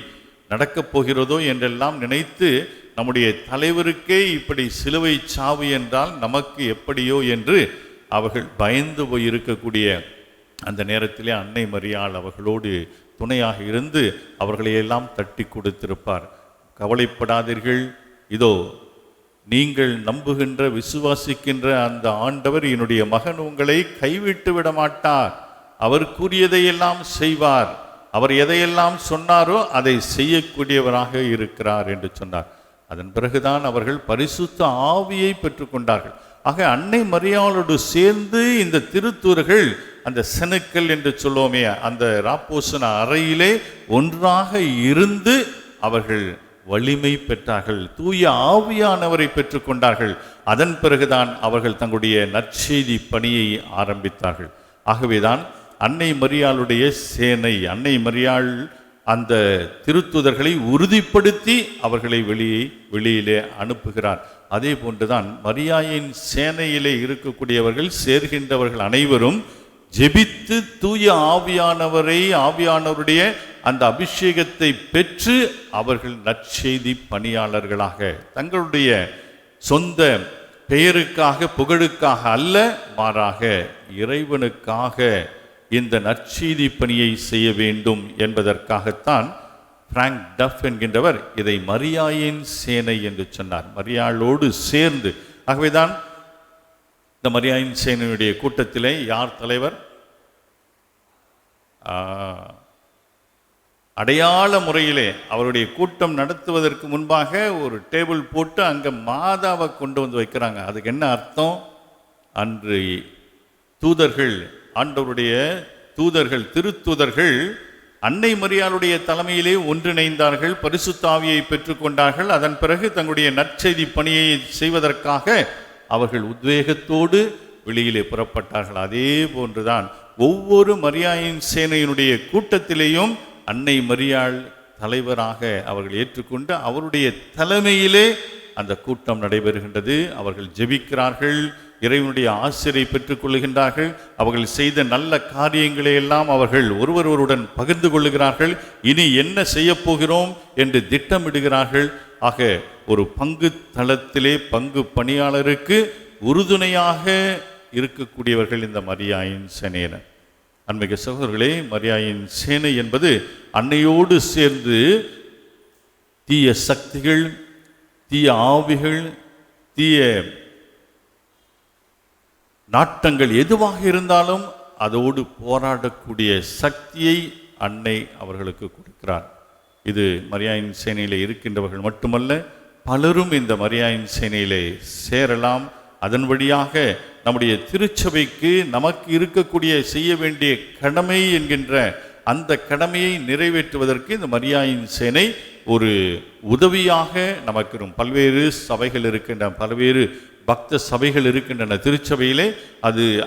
நடக்கப் போகிறதோ என்றெல்லாம் நினைத்து, நம்முடைய தலைவருக்கே இப்படி சிலுவை சாவு என்றால் நமக்கு எப்படியோ என்று அவர்கள் பயந்து போய் இருக்கக்கூடிய அந்த நேரத்திலே அன்னை மரியாள் அவர்களோடு துணையாக இருந்து அவர்களையெல்லாம் தட்டி கொடுத்திருப்பார். கவலைப்படாதீர்கள், இதோ நீங்கள் நம்புகின்ற விசுவாசிக்கின்ற அந்த ஆண்டவர், என்னுடைய மகன் உங்களை கைவிட்டு விட மாட்டார், அவர் கூறியதையெல்லாம் செய்வார், அவர் எதையெல்லாம் சொன்னாரோ அதை செய்யக்கூடியவராக இருக்கிறார் என்று சொன்னார். அதன் பிறகுதான் அவர்கள் பரிசுத்த ஆவியை பெற்றுக்கொண்டார்கள். ஆக அன்னை மரியாளோடு சேர்ந்து இந்த திருத்தூதர்கள் அந்த செனுக்கள் என்று சொல்லுவோமே, அந்த ராப்போசன அறையிலே ஒன்றாக இருந்து அவர்கள் வலிமை பெற்றார்கள், தூய ஆவியானவரை பெற்றுக்கொண்டார்கள். அதன் பிறகுதான் அவர்கள் தங்களுடைய நற்செய்தி பணியை ஆரம்பித்தார்கள். ஆகவேதான் அன்னை மரியாளுடைய சேனை, அன்னை மரியாள் அந்த திருத்தூதர்களை உறுதிப்படுத்தி அவர்களை வெளியிலே அனுப்புகிறார். அதே போன்றுதான் மரியாயின் சேனையிலே இருக்கக்கூடியவர்கள், சேர்கின்றவர்கள் அனைவரும் ஜெபித்து தூய ஆவியானவருடைய அந்த அபிஷேகத்தை பெற்று அவர்கள் நற்செய்தி பணியாளர்களாக, தங்களுடைய சொந்த பெயருக்காக புகழுக்காக அல்ல, மாறாக இறைவனுக்காக இந்த நற்செய்தி பணியை செய்ய வேண்டும் என்பதற்காகத்தான் பிராங்க் டஃப் என்கின்றவர் இதை மரியாயின் சேனை என்று சொன்னார், மரியாளோடு சேர்ந்து. ஆகவேதான் இந்த மரியாயின் சேனையுடைய கூட்டத்திலே யார் தலைவர்? அடையாள முறையிலே அவருடைய கூட்டம் நடத்துவதற்கு முன்பாக ஒரு டேபிள் போட்டு அங்கே மாதாவை கொண்டு வந்து வைக்கிறாங்க. அதுக்கு என்ன அர்த்தம்? அன்று தூதர்கள், ஆண்டவருடைய தூதர்கள், திருத்தூதர்கள் அன்னை மரியாளுடைய தலைமையிலே ஒன்றிணைந்தார்கள், பரிசுத்த ஆவியை பெற்றுக்கொண்டார்கள். அதன் பிறகு தங்களுடைய நற்செய்தி பணியை செய்வதற்காக அவர்கள் உத்வேகத்தோடு வெளியிலே புறப்பட்டார்கள். அதே போன்றுதான் ஒவ்வொரு மரியாயின் சேனையினுடைய கூட்டத்திலேயும் அன்னை மரியாள் தலைவராக அவர்கள் ஏற்றுக்கொண்டு அவருடைய தலைமையிலே அந்த கூட்டம் நடைபெறுகின்றது. அவர்கள் ஜெபிக்கிறார்கள், இறைவனுடைய ஆசிரை பெற்றுக் கொள்ளுகின்றார்கள், அவர்கள் செய்த நல்ல காரியங்களை எல்லாம் அவர்கள் ஒருவருடன் பகிர்ந்து கொள்ளுகிறார்கள், இனி என்ன செய்ய போகிறோம் என்று திட்டமிடுகிறார்கள். ஆக ஒரு பங்கு தளத்திலே பங்கு பணியாளருக்கு உறுதுணையாக இருக்கக்கூடியவர்கள் இந்த மரியாயின் சேனையினர். அன்மிக சகோதரர்களே, மரியாயின் சேனை என்பது அன்னையோடு சேர்ந்து தீய சக்திகள், தீய ஆவிகள், தீய நாட்டங்கள் எதுவாக இருந்தாலும் அதோடு போராடக்கூடிய சக்தியை அன்னை அவர்களுக்கு கொடுக்கிறார். இது மரியாயின் சேனையிலே இருக்கின்றவர்கள் மட்டுமல்ல, பலரும் இந்த மரியாயின் சேனையிலே சேரலாம். அதன் வழியாக நம்முடைய திருச்சபைக்கு நமக்கு இருக்கக்கூடிய செய்ய வேண்டிய கடமை என்கின்ற அந்த கடமையை நிறைவேற்றுவதற்கு இந்த மரியாயின் சேனை ஒரு உதவியாக நமக்கு பல்வேறு சபைகள் இருக்கின்றன, பல்வேறு பக்த சபைகள் இருக்கின்றன திருச்சபையிலே.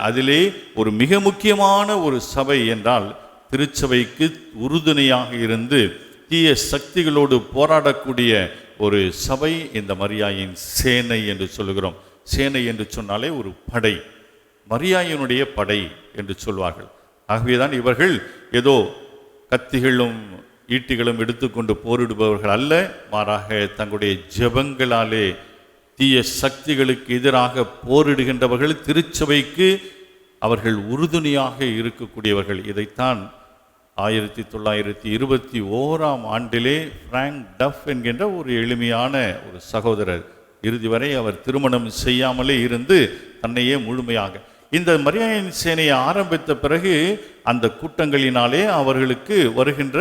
அதிலே ஒரு மிக முக்கியமான ஒரு சபை என்றால் திருச்சபைக்கு உறுதுணையாக இருந்து தீய சக்திகளோடு போராடக்கூடிய ஒரு சபை இந்த மரியாயின் சேனை என்று சொல்லுகிறோம். சேனை என்று சொன்னாலே ஒரு படை, மரியாயினுடைய படை என்று சொல்வார்கள். ஆகவேதான் இவர்கள் ஏதோ கத்திகளும் ஈட்டிகளும் எடுத்துக்கொண்டு போரிடுபவர்கள் அல்ல, மாறாக தங்களுடைய ஜெபங்களாலே தீய சக்திகளுக்கு எதிராக போரிடுகின்றவர்கள், திருச்சபைக்கு அவர்கள் உறுதுணையாக இருக்கக்கூடியவர்கள். இதைத்தான் 1921ஆம் ஆண்டிலே பிராங்க் டஃப் என்கின்ற ஒரு எளிமையான ஒரு சகோதரர், இறுதி வரை அவர் திருமணம் செய்யாமலே இருந்து தன்னையே முழுமையாக இந்த மரியாயின் சேனையை ஆரம்பித்த பிறகு அந்த கூட்டங்களினாலே அவர்களுக்கு வருகின்ற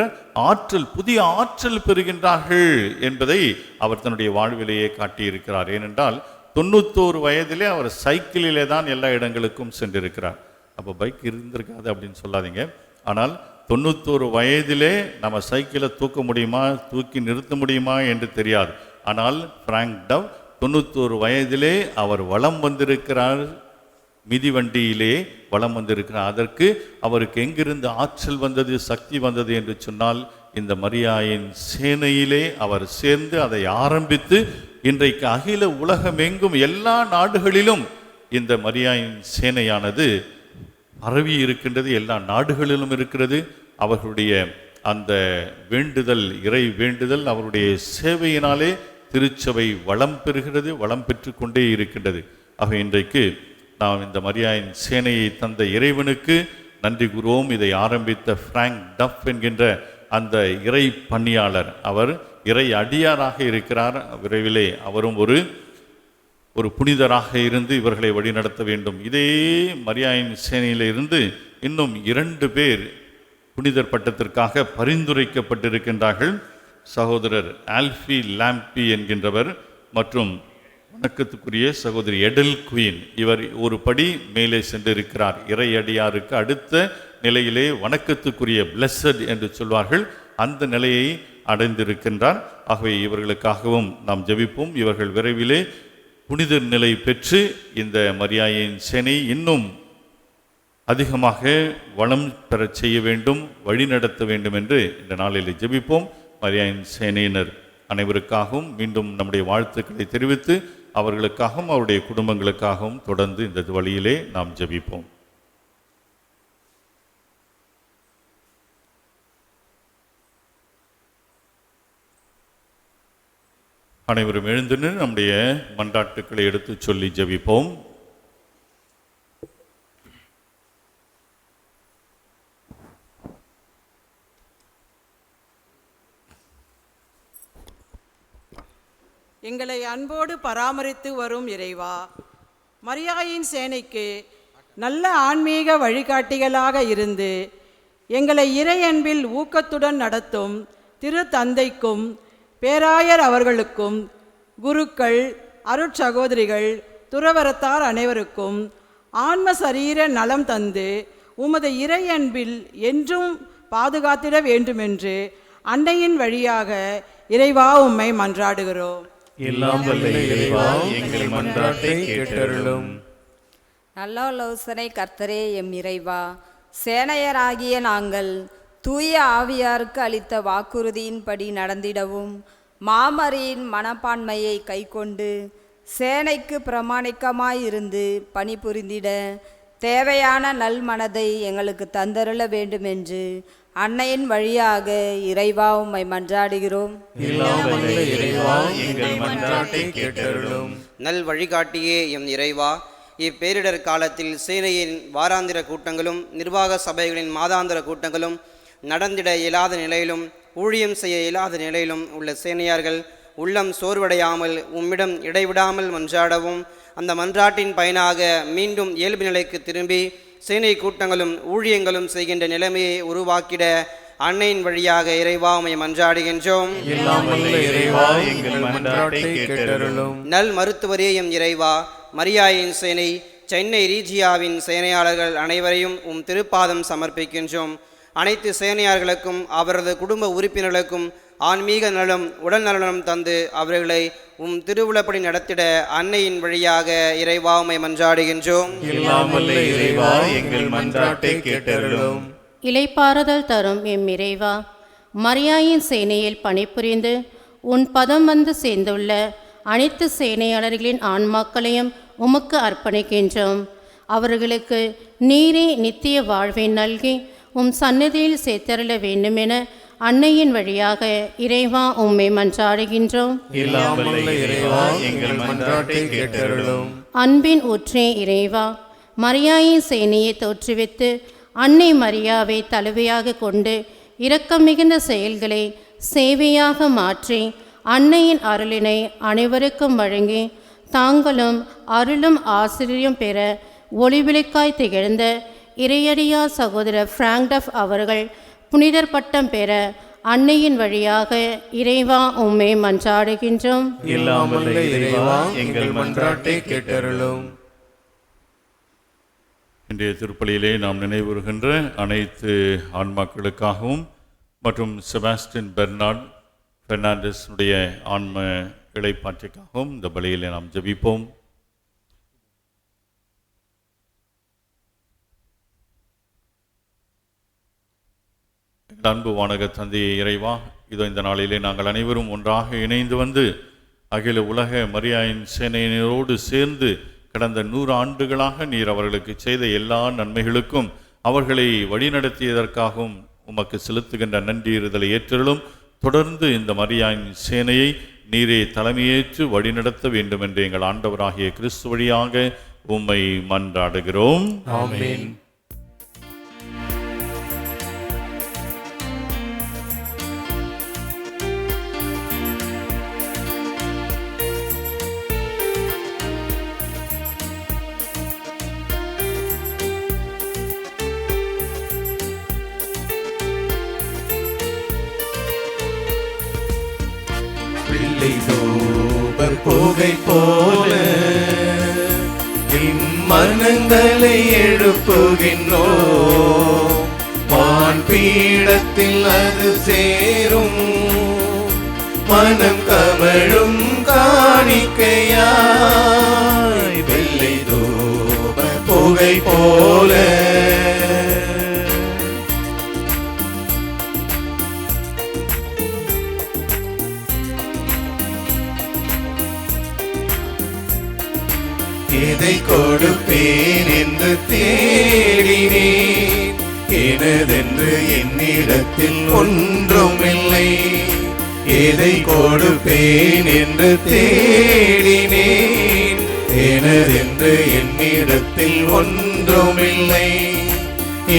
ஆற்றல், புதிய ஆற்றல் பெறுகின்றார்கள் என்பதை அவர் தன்னுடைய வாழ்விலேயே காட்டியிருக்கிறார். ஏனென்றால் 91 வயதிலே அவர் சைக்கிளிலே தான் எல்லா இடங்களுக்கும் சென்றிருக்கிறார். அப்போ பைக் இருந்திருக்காது அப்படின்னு சொல்லாதீங்க. ஆனால் 91 வயதிலே நம்ம சைக்கிளை தூக்க முடியுமா, தூக்கி நிறுத்த முடியுமா என்று தெரியாது. ஆனால் பிராங்க் டவ் 91 வயதிலே அவர் வலம் வந்திருக்கிறார், மிதிவண்டியிலே வலம் வந்திருக்கிறார். அதற்கு அவருக்கு எங்கிருந்து ஆற்றல் வந்தது, சக்தி வந்தது என்று சொன்னால் இந்த மரியாயின் சேனையிலே அவர் சேர்ந்து அதை ஆரம்பித்து இன்றைக்கு அகில உலகமெங்கும் எல்லா நாடுகளிலும் இந்த மரியாயின் சேனையானது பரவி இருக்கின்றது, எல்லா நாடுகளிலும் இருக்கிறது. அவர்களுடைய அந்த வேண்டுதல், இறை வேண்டுதல், அவருடைய சேவையினாலே திருச்சபை வளம் பெறுகிறது, வளம் பெற்று கொண்டே இருக்கின்றது. ஆக இன்றைக்கு நாம் இந்த மரியாயின் சேனையை தந்த இறைவனுக்கு நன்றி கூறுவோம். இதை ஆரம்பித்த பிராங்க் டஃப் என்கின்ற அந்த இறை பணியாளர், அவர் இறை அடியாராக இருக்கிறார். விரைவிலே அவரும் ஒரு புனிதராக இருந்து இவர்களை வழிநடத்த வேண்டும். இதே மரியாயின் சேனையில இருந்து இன்னும் 2 பேர் புனிதர் பட்டத்திற்காக பரிந்துரைக்கப்பட்டிருக்கின்றார்கள். சகோதரர் ஆல்ஃபி லாம்பி என்கின்றவர் மற்றும் வணக்கத்துக்குரிய சகோதரி எடல் குயின். இவர் ஒரு படி மேலே சென்றிருக்கிறார். இறை அடியாருக்கு அடுத்த நிலையிலே வணக்கத்துக்குரிய பிளஸட் என்று சொல்வார்கள், அந்த நிலையை அடைந்திருக்கின்றார். ஆகவே இவர்களுக்காகவும் நாம் ஜெபிப்போம். இவர்கள் விரைவிலே புனிதர் நிலை பெற்று இந்த மரியாயின் சேனை இன்னும் அதிகமாக வளம் பெற செய்ய வேண்டும், வழிநடத்த வேண்டும் என்று இந்த நாளில் ஜெபிப்போம். மரியாயின் சேனையினர் அனைவருக்காகவும் மீண்டும் நம்முடைய வாழ்த்துக்களை தெரிவித்து அவர்களுக்காகவும் அவருடைய குடும்பங்களுக்காகவும் தொடர்ந்து இந்த வழியிலே நாம் ஜெபிப்போம். அனைவரும் எழுந்து நம்முடைய மன்றாட்டுக்களை எடுத்து சொல்லி ஜெபிப்போம். எங்களை அன்போடு பராமரித்து வரும் இறைவா, மரியாயின் சேனைக்கு நல்ல ஆன்மீக வழிகாட்டிகளாக இருந்து எங்களை இறை அன்பில் ஊக்கத்துடன் நடத்தும் திரு தந்தைக்கும் பேராயர் அவர்களுக்கும் குருக்கள், அருட்சகோதரிகள், துறவரத்தார் அனைவருக்கும் ஆன்ம சரீர நலம் தந்து உமது இறை அன்பில் என்றும் பாதுகாத்திட வேண்டுமென்று அன்னையின் வழியாக இறைவா உம்மை மன்றாடுகிறோம். எல்லாம் வல்ல இறைவா, எங்கள் மன்றாட்டை கேட்டருளும். நல்லோலோசனை கர்த்தரே எம் இறைவா, சேனையராகிய நாங்கள் தூய ஆவியாருக்கு அளித்த வாக்குறுதியின்படி நடந்திடவும் மாமரியின் மனப்பான்மையை கைக்கொண்டு சேனைக்கு பிரமாணிக்கமாயிருந்து பணிபுரிந்திட தேவையான நல்மனதை எங்களுக்கு தந்தருள வேண்டுமென்று அன்னையின் வழியாக இறைவா உம்மை மன்றாடுகிறோம். நல் வழிகாட்டியே எம் இறைவா, இப்பேரிடர் காலத்தில் சேனையின் வாராந்திர கூட்டங்களும் நிர்வாக சபைகளின் மாதாந்திர கூட்டங்களும் நடந்திட இயலாத நிலையிலும் ஊழியம் செய்ய இயலாத நிலையிலும் உள்ள சேனையார்கள் உள்ளம் சோர்வடையாமல் உம்மிடம் இடைவிடாமல் மன்றாடவும் அந்த மன்றாட்டின் பயனாக மீண்டும் இயல்பு நிலைக்கு திரும்பி சேனை கூட்டங்களும் ஊழியங்களும் செய்கின்ற நிலைமையை உருவாக்கிட அன்னையின் வழியாக இறைவா உம்மை மன்றாடுகின்றோம். நல் மருத்துவரே எம் இறைவா, மரியாயின் சேனை சென்னை ரீஜியாவின் சேனையாளர்கள் அனைவரையும் உம் திருப்பாதம் சமர்ப்பிக்கின்றோம். அனைத்து சேனையார்களுக்கும் அவரது குடும்ப உறுப்பினர்களுக்கும் ஆன்மீக நலம், உடல் நலனும் தந்து அவர்களை உம் திருவுளப்படி நடத்திட அன்னையின் வழியாக இறைவா உம்மை மன்றாடுகின்றோம். இளைப்பாறுதல் தரும் எம் இறைவா, மரியாயின் சேனையில் பணிபுரிந்து உன் பதம் வந்து சேர்ந்துள்ள அனைத்து சேனையாளர்களின் ஆன்மாக்களையும் உமக்கு அர்ப்பணிக்கின்றோம். அவர்களுக்கு நீரே நித்திய வாழ்வை நல்கி உம் சந்நிதியில் சேர்த்தருள வேண்டுமென அன்னையின் வழியாக இறைவா உம்மை மன்றாடுகின்றோம். அன்பின் ஊற்றே இறைவா, மரியாயின் சேனையை தோற்றுவித்து அன்னை மரியாவை தலைவியாக கொண்டு இரக்கம் மிகுந்த செயல்களை சேவையாக மாற்றி அன்னையின் அருளினை அனைவருக்கும் வழங்கி தாங்களும் அருளும் ஆசிரியம் பெற ஒளிவிளக்காய் திகழ்ந்த இறையடியா சகோதரர் பிராங்டப் அவர்கள் புனிதர் பட்டம் பெற அன்னையின் வழியாக இறைவா உம்மை மன்றாடுகின்றோம். எல்லாம் வல்ல இறைவா, எங்கள் மன்றாட்டை கேட்டருளும். இன்றைய திருப்பலியிலே நாம் நினைவுறுகின்ற அனைத்து ஆன்மாக்களுக்காகவும் மற்றும் செபாஸ்டின் பெர்னார்ட் பெர்னாண்டஸுடைய ஆன்ம இளைப்பாற்றிக்காகவும் இந்த பலியிலே நாம் ஜெபிப்போம். அன்பு வானக தந்தையே இறைவா, இதோ இந்த நாளிலே நாங்கள் அனைவரும் ஒன்றாக இணைந்து வந்து அகில உலக மரியாயின் சேனையினரோடு சேர்ந்து கடந்த 100 ஆண்டுகளாக நீர் அவர்களுக்கு செய்த எல்லா நன்மைகளுக்கும் அவர்களை வழிநடத்தியதற்காகவும் உமக்கு செலுத்துகின்ற நன்றியுறுதலை ஏற்றலும். தொடர்ந்து இந்த மரியாயின் சேனையை நீரே தலைமையேற்று வழிநடத்த வேண்டும் என்று எங்கள் ஆண்டவராகிய கிறிஸ்து வழியாக உம்மை மன்றாடுகிறோம். ஆமென். புகை போல மனங்களை எழுப்புகின்றோம். வான் பீடத்தில் அது சேரும் மனம் கமழும் காணிக்கையாய் வெள்ளை தூப புகை போல எதை கொடுப்பேன் என்று தேடினேன், எனதென்று என்னிடத்தில் ஒன்றுமில்லை. எதை கொடுப்பேன் என்று தேடினேன், எனதென்று என்னிடத்தில் ஒன்றுமில்லை.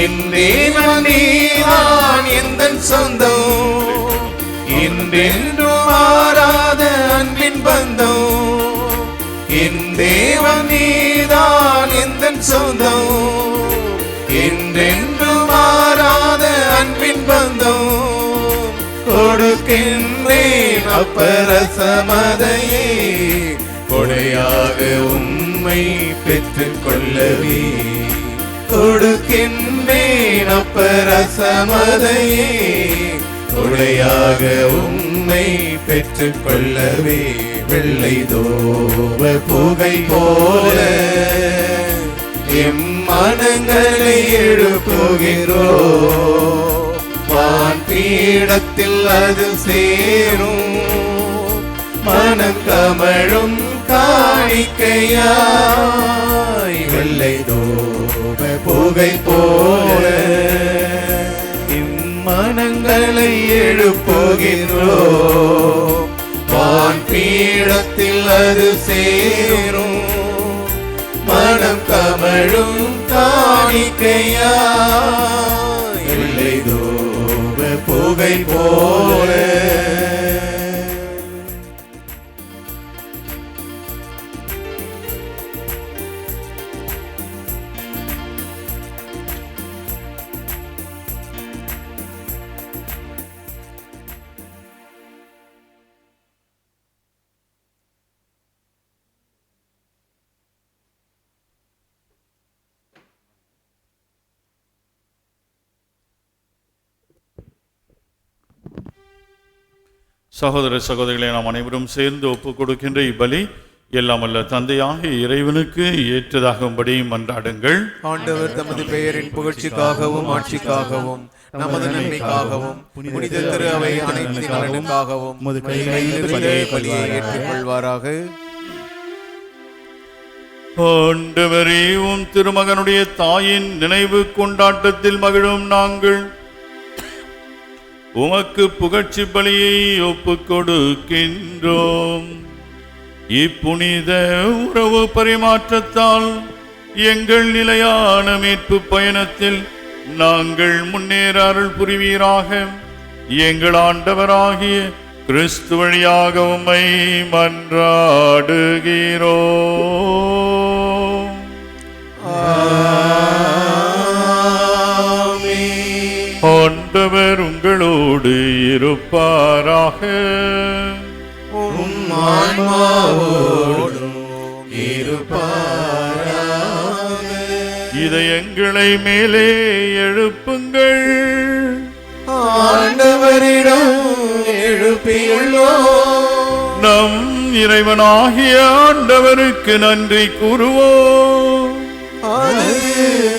என் தேவனேதான் எந்தன் சொந்தம், என்றென்றும் மாறாத அன்பின் பந்தம். என் தேவன் நீதான் எந்தன் சொந்தம், என்றென்றும் மாறாத அன்பின் பந்தம். கொடுக்கின்றேன் அப்பரசமதையே, கொடையாக உம்மை பெற்றுக் கொள்ளவே. கொடுக்கின்றேன் அப்பரசமதையே, கொடையாக உம்மை பெற்றுக் கொள்ளவே. வெள்ளை தோவ புகை போல எம் மனங்களை எழுப்புகிறோம். வான் பீடத்தில் அது சேரும் மனம் கமழும் காணிக்கையாய். வெள்ளை தோவ புகை போல எம் மனங்களை எழுப்புகிறோம். வான் பீடத்தில் அது சேரும் மனம் கமழும் காணிக்கையாய். வெள்ளை தூப புகை போல சகோதர சகோதரிகளை நாம் அனைவரும் சேர்ந்து ஒப்புக் கொடுக்கின்ற இப்பலி எல்லாம் அல்ல தந்தையாக இறைவனுக்கு ஏற்றதாகும்படி மன்றாடுங்கள். ஆண்டவர் தமது பெயரின் புகழ்ச்சிக்காகவும் ஆட்சிக்காகவும் நமது நன்மைக்காகவும் புனித திரு அவை அனைத்து நலனுக்காகவும் பலியை ஏற்றுக்கொள்வாராக. ஆண்டவரே, உம் திருமகனுடைய தாயின் நினைவு கொண்டாட்டத்தில் மகிழும் நாங்கள் உமக்கு புகழ்ச்சி பலியை ஒப்புக் கொடுக்கின்றோம். இப்புனித உறவு பரிமாற்றத்தால் எங்கள் நிலையான மீட்பு பயணத்தில் நாங்கள் முன்னேற அருள் புரிவீராக. எங்கள் ஆண்டவராகிய கிறிஸ்து வழியாக உம்மை மன்றாடுகிறோம். உங்களோடு இருப்பாராக. உம் ஆன்மாவோடும் இருப்பாராக. இதயங்களை மேலே எழுப்புங்கள். ஆண்டவரிடம் எழுப்பியுள்ளோம். நம் இறைவனாகிய ஆண்டவருக்கு நன்றி கூறுவோம். அது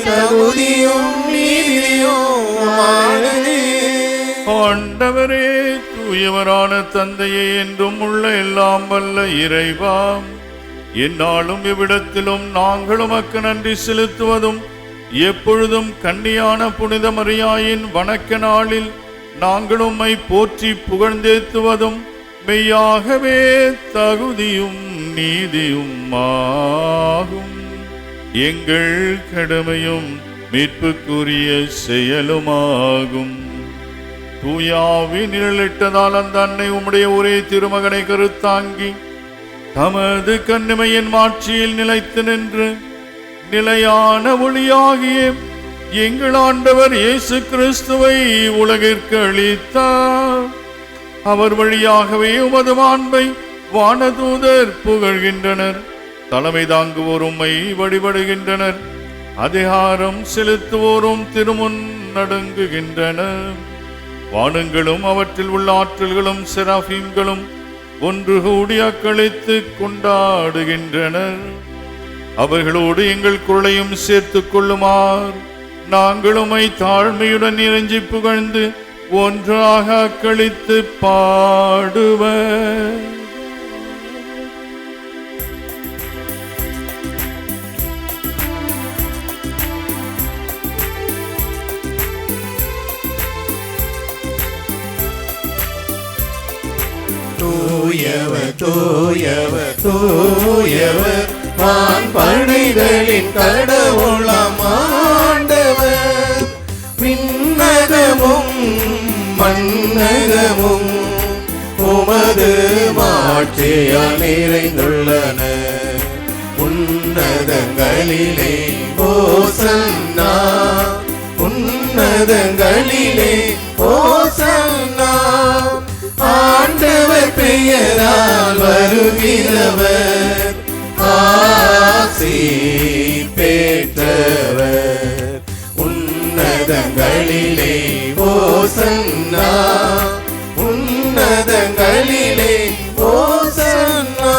தகுதியும் நீதியுமானதே. ஆண்டவரே, தூயவரான தந்தையே, என்றும் உள்ள எல்லாம் வல்ல இறைவா, எந்நாளும் இவ்விடத்திலும் நாங்கள் உமக்கு நன்றி செலுத்துவதும் எப்பொழுதும் கன்னியான புனித மரியாயின் வணக்க நாளில் நாங்கள் உம்மை போற்றி புகழ்ந்தேத்துவதும் மெய்யாகவே தகுதியும் நீதியும் ஆகும். எங்கள் கடமையும் மீட்புக்குரிய செயலுமாகும். தூயாவின் நிழலிட்டதால் அந்த அன்னை உம்முடைய ஒரே திருமகனை கருத்தாங்கி தமது கன்னிமையின் மாட்சியில் நிலைத்து நின்று நிலையான ஒளியாகிய எங்கள் ஆண்டவர் இயேசு கிறிஸ்துவை உலகிற்கு அளித்தார். அவர் வழியாகவே உமது மாண்பை வானதூதர் புகழ்கின்றனர். தலைமை தாங்குவோர் உம்மை வழிபடுகின்றனர். அதிகாரம் செலுத்துவோரும் திருமுன் நடுங்குகின்றனர். வானங்களும் அவற்றில் உள்ள ஆற்றல்களும் செராஃபீம்களும் ஒன்று கூடி அக்களித்து கொண்டாடுகின்றனர். அவர்களோடு எங்கள் குரலையும் சேர்த்துக் கொள்ளுமாறு நாங்கள் உம்மை தாழ்மையுடன் இறைஞ்சி புகழ்ந்து ஒன்றாக அக்களித்து பாடுவர். தூயவர் தூயவர் தூயவர் வான் படைகளின் கடவுளாம் ஆண்டவர். விண்ணகமும் மண்ணகமும் உமது மாட்சியால் நிறைந்துள்ளன. உன்னதங்களிலே ஓசன்னா, உன்னதங்களிலே ஓசன்னா. ஆண்டவர் பெயரால் வருகிறவர் ஆசி பெற்றவர். உன்னதங்களிலே ஓசன்னா, உன்னதங்களிலே ஓசன்னா.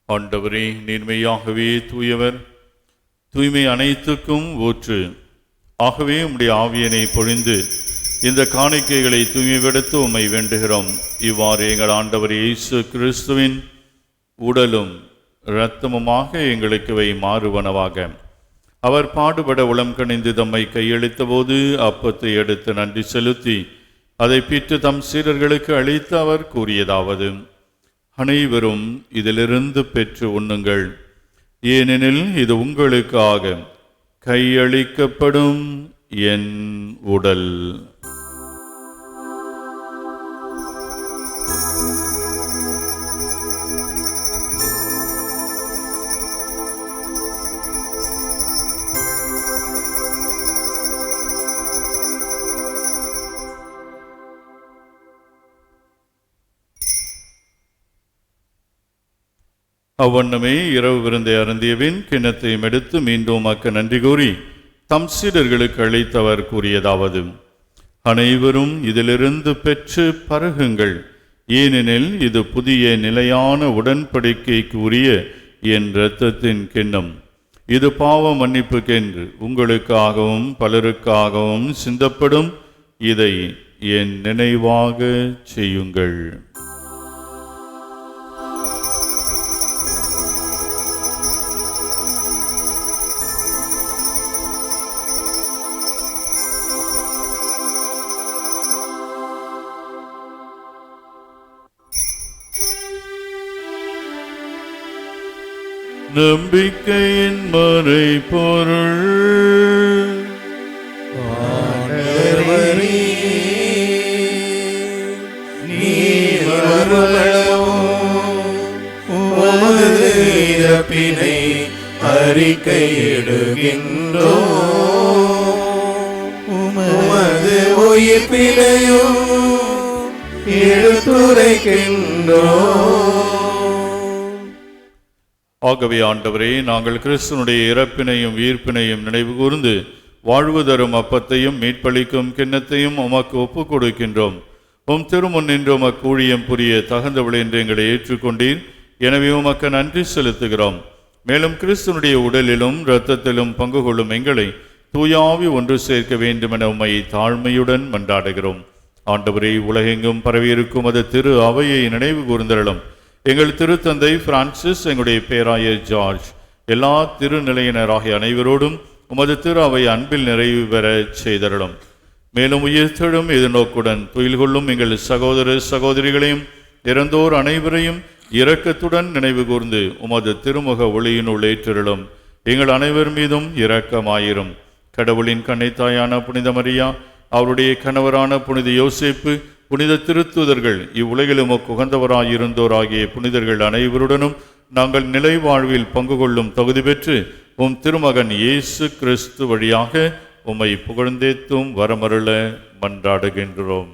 ஆண்டவரே, நீர்மையாகவே தூயவர், தூய்மை அனைத்துக்கும் ஊற்று. ஆகவே உம்முடைய ஆவியனை பொழிந்து இந்த காணிக்கைகளை தூய்மைப்படுத்த உம்மை வேண்டுகிறோம். இவ்வாறு எங்கள் ஆண்டவர் இயேசு கிறிஸ்துவின் உடலும் இரத்தமுமாக எங்களுக்கு வை மாறுவனவாக. அவர் பாடுபட உளம் கணிந்து தம்மை கையளித்த போது அப்பத்தை எடுத்து நன்றி செலுத்தி அதை பிற்று தம் சீடர்களுக்கு அளித்து அவர் கூறியதாவது: அனைவரும் இதிலிருந்து பெற்று உண்ணுங்கள், ஏனெனில் இது உங்களுக்காக கையளிக்கப்படும் என் உடல். அவ்வண்ணமே இரவு விருந்தை அருந்தியபின் கிண்ணத்தையும் எடுத்து மீண்டும் அக்க நன்றி கூறி தம் சீடர்களுக்கு அளித்தவர் கூறியதாவது: அனைவரும் இதிலிருந்து பெற்று பருகுங்கள், ஏனெனில் இது புதிய நிலையான உடன்படிக்கைக்கு உரிய என் இரத்தத்தின் கிண்ணம். இது பாவ மன்னிப்புக்கென்று உங்களுக்காகவும் பலருக்காகவும் சிந்தப்படும். இதை என் நினைவாக செய்யுங்கள். நம்பிக்கையின் மறைபொருள், ஆண்டவரே, நீர் வருமளவும் இறப்பினை அறிக்கையிடுகின்றோம். உமது உயிர்ப்பினையும் எடுத்துரைக்கின்றோம். ஆகவே ஆண்டவரே, நாங்கள் கிறிஸ்துனுடைய இறப்பினையும் உயிர்ப்பினையும் நினைவு கூர்ந்து வாழ்வு தரும் அப்பத்தையும் மீட்பளிக்கும் கிண்ணத்தையும் உமக்கு ஒப்புக் கொடுக்கின்றோம். உம் திருமுன் நின்று உமக்கு ஊழியம் புரிய தகுந்தவள் என்று எங்களை ஏற்றுக்கொண்டீர். எனவே உமக்கு நன்றி செலுத்துகிறோம். மேலும் கிறிஸ்துனுடைய உடலிலும் இரத்தத்திலும் பங்கு கொள்ளும் எங்களை தூயாவி ஒன்று சேர்க்க வேண்டுமென உம்மை தாழ்மையுடன் மன்றாடுகிறோம். ஆண்டவரே, உலகெங்கும் பரவியிருக்கும் அது திரு அவையை நினைவு கூர்ந்தருளும். எங்கள் திருத்தந்தை பிரான்சிஸ், எங்களுடைய பேராயர் ஜார்ஜ், எல்லா திருநிலையினராகிய அனைவரோடும் உமது திரு அவை அன்பில் நிறைவு பெற செய்தருளும். மேலும் உயிர்த்தெழும் எதிர்நோக்குடன் துயில் கொள்ளும் எங்கள் சகோதர சகோதரிகளையும் இறந்தோர் அனைவரையும் இரக்கத்துடன் நினைவு கூர்ந்து உமது திருமுக ஒளியினுள் ஏற்றருளும். எங்கள் அனைவர் மீதும் இரக்கமாயிரும். கடவுளின் கன்னித்தாயான புனித மரியா, அவருடைய கணவரான புனித யோசேப்பு, புனித திருத்தூதர்கள், இவ்வுலகில் உமக்கு உகந்தவராயிருந்தோராகிய புனிதர்கள் அனைவருடனும் நாங்கள் நிலை வாழ்வில் பங்கு கொள்ளும் தகுதி பெற்று உம் திருமகன் இயேசு கிறிஸ்து வழியாக உம்மை புகழ்ந்தேத்தும் வரமருள மன்றாடுகின்றோம்.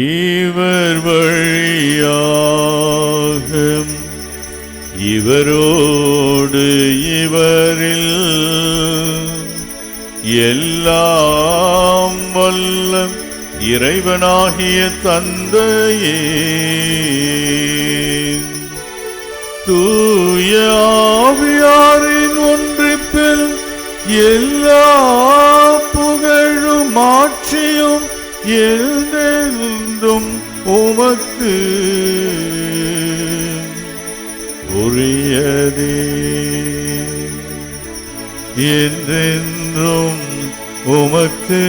இவர் வழியாக இவரோடு இவரில் எல்லாம் வல்ல இறைவனாகிய தந்தையே, தூய ஆவியாரின் ஒன்றிப்பில் எல்லா புகழும் ஆட்சியும் எழுந்தெழுந்தும் உமக்கு உரியதே. என்றென்றும் உமக்கு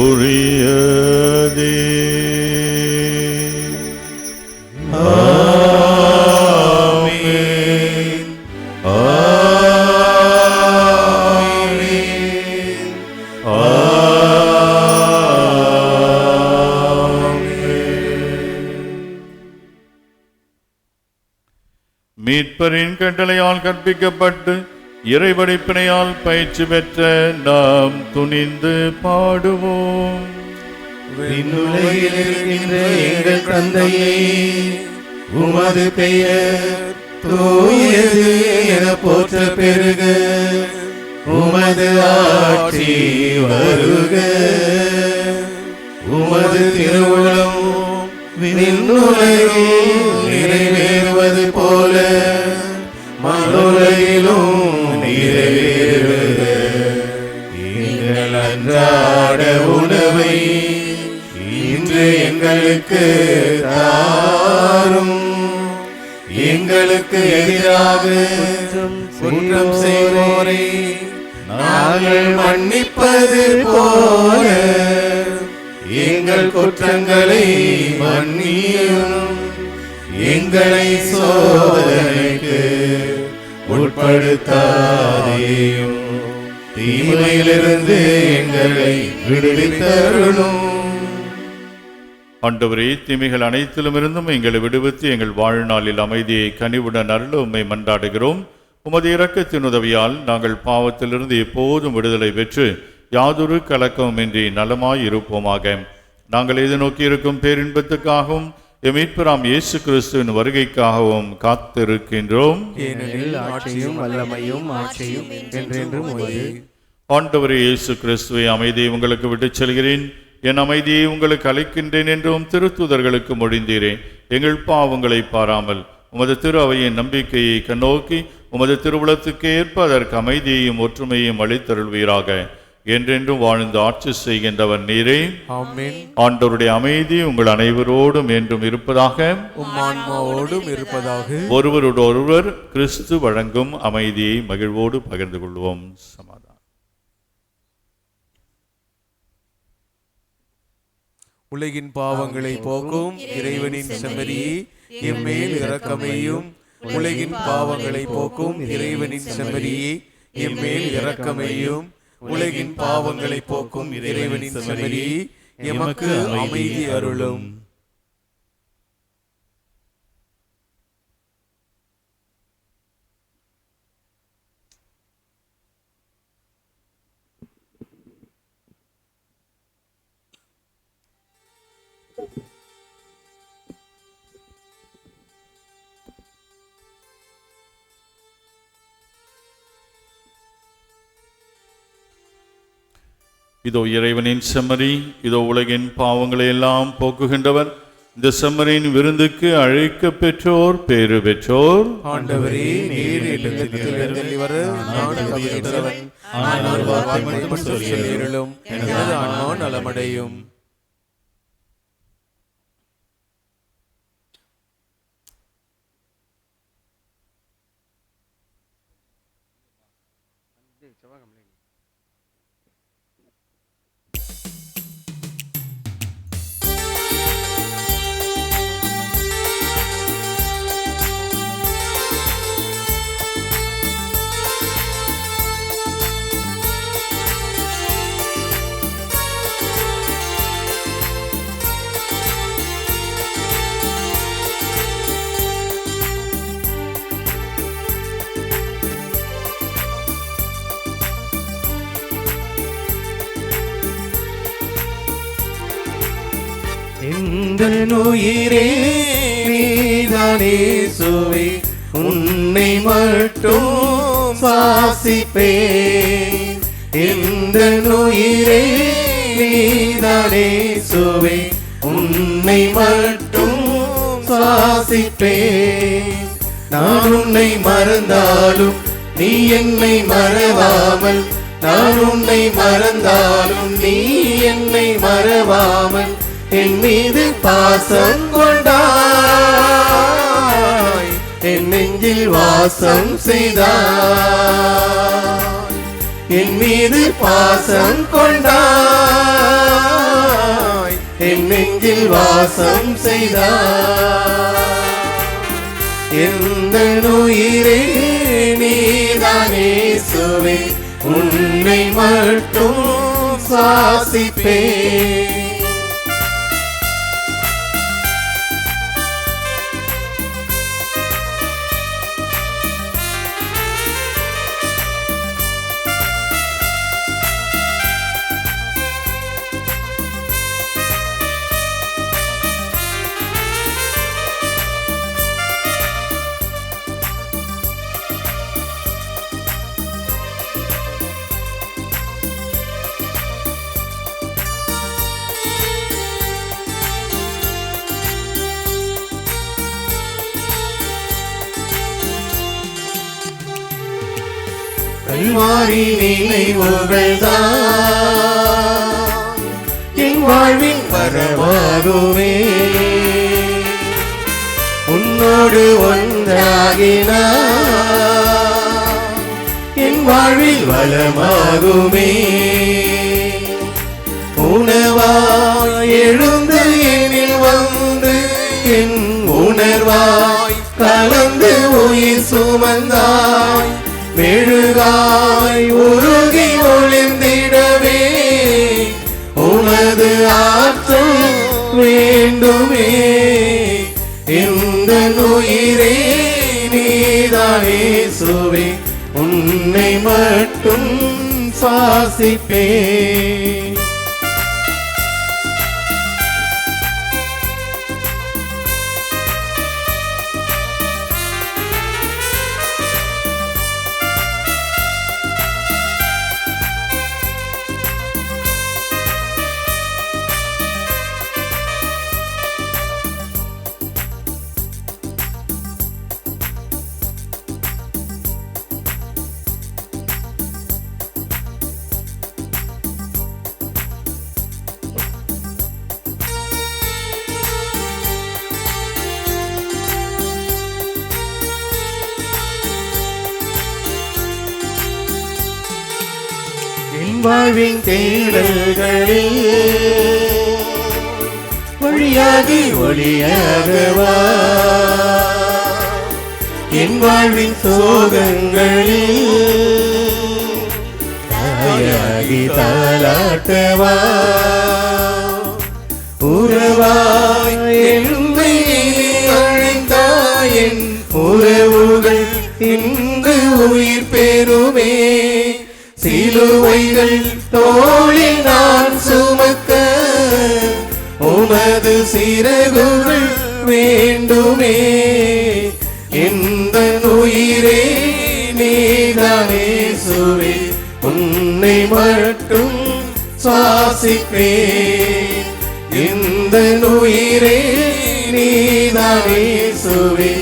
உரியதே. ஆமென். ஆமென். மீட்பரின் கட்டளையால் கற்பிக்கப்பட்டு இறைவடிப்பினையால் பயிற்சி பெற்ற நாம் துணிந்து பாடுவோம். விண்ணுலகில் இருக்கின்ற எங்கள் தந்தையே, உமது பெயர் தூயது என போற்ற பெருக. உமது ஆட்சி வருக. உமது திருவுளம் விண்ணுலகில் நிறைவேறுவது போல மண்ணுலகிலும் நிறைவேறுக. எங்கள் அன்றாட உணவை இன்று எங்களுக்கு தாரும். எங்களுக்கு எதிராக குற்றம் செய்வோரை நாங்கள் மன்னிப்பது போல எங்கள் குற்றங்களை மன்னியும். எங்களை சோதனைக்கு உட்படுத்தாதேயும், தீமையிலிருந்து எங்களை விடுவித்தருளும். ஆண்டவரே, தீமைகள் அனைத்திலும் இருந்தும் எங்களை விடுவித்து எங்கள் வாழ்நாளில் அமைதியை கனிவுடன் அருள உம்மை மன்றாடுகிறோம். உமது இரக்கத்தின் உதவியால் நாங்கள் பாவத்திலிருந்து எப்போதும் விடுதலை பெற்று யாதொரு கலக்கமுமின்றி நலமாய் இருப்போமாக. நாங்கள் எதிர்நோக்கி இருக்கும் பேரின்பத்துக்காகவும் மீட்பராம் இயேசு கிறிஸ்துவின் வருகைக்காகவும் காத்திருக்கின்றோம். ஏனெனில் ஆட்சியும் வல்லமையும் ஆட்சியும் என்றென்றும் உமதே. ஆண்டவரே இயேசு கிறிஸ்துவை, அமைதியை உங்களுக்கு விட்டுச் செல்கிறேன், என் அமைதியை உங்களுக்கு அளிக்கின்றேன் என்றும் திருத்தூதர்களுக்கு மொழிந்தீரேன். எங்கள் பாவங்களை பாராமல் உமது திரு அவையின் நம்பிக்கையை கண்ணோக்கி உமது திருவுளத்துக்கு ஏற்ப அதற்கு அமைதியையும் ஒற்றுமையையும் அளித்தருள்வீராக. என்றென்றும் வாழ்ந்து ஆட்சி செய்கின்றவர் நீரே. ஆமென். ஆண்டவருடைய அமைதி உங்கள் அனைவரோடும் என்றும் இருப்பதாக. உம்மான்மாவோடும் இருப்பதாக. ஒருவரோடு ஒருவர் கிறிஸ்து வழங்கும் அமைதியை மகிழ்வோடு பகிர்ந்து கொள்வோம். சமாதானம். உலகின் பாவங்களை போக்கும் இறைவனின் செம்மறியே, எம்மேல் இரக்கமையும். உலகின் பாவங்களை போக்கும் இறைவனின் செம்மறியே, எம்மேல் இரக்கமையும். உலகின் பாவங்களை போக்கும் இறைவனின் செம்மறி, எமக்கு அமைதி அருளும். இதோ இறைவனின் செம்மறி, இதோ உலகின் பாவங்களை எல்லாம் போக்குகின்றவர். இந்த செம்மறியின் விருந்துக்கு அழைக்க பெற்றோர் பேறு பெற்றோர். ஆண்டவரே, நீர் இல்லத்தில் எழுந்தருளி வர நான் தகுதியற்றவன். ஆனால் ஒரு வார்த்தை மட்டும் சொல்லியருளும், எனது ஆன்மா நலமடையும். உயிரே நீதானே சுவை, உன்னை மட்டும் சுவாசிப்பேன். இந்த உயிரே நீதானே சுவை, உன்னை மட்டும் சுவாசிப்பேன். நான் உன்னை மறந்தாலும் நீ என்னை மறவாமல், நான் உன்னை மறந்தாலும் நீ என்னை மறவாமல் என் மீது பாசம் கொண்டாய், என் நெஞ்சில் வாசம் செய்தாய். என் மீது பாசம் கொண்டாய், என் நெஞ்சில் வாசம் செய்தாய். எந்த உயிரே நீதானே சுவை, உன்னை மட்டும் சுவாசிப்பேன். கல்வாரி நினைவுகள்தான் என் வாழ்வின் வரவாகுமே. உன்னோடு ஒன்றாகினார் என் வாழ்வில் வளமாகுமே. உணவாய் எழுந்து எனில் வந்து என் உணர்வாய் கலந்து உயிர் சுமந்தாய். மெழுகாய் உருகி ஒளிர்ந்திடவே உனது ஆற்றல் வேண்டுமே. இந்த உயிரே நீதானே சுவை, உன்னை மட்டும் சுவாசிப்பேன். வாழ்வின் தேடல்களில் வழியாகி ஒளியாகவா, என் வாழ்வின் சோகங்களில் தாயாகி தாலாட்டவா உறவாய் என்னை அழைத்தாயின் உறவுகள் இன்று உயிர் பெறுமே சிலுவைகள் தோளில் நான் சுமக்க உமது சிறகுகள் வேண்டுமே இந்த உயிரே நீதானே சுவே உன்னை மட்டும் சுவாசிப்பே இந்த உயிரே நீதானே சுவே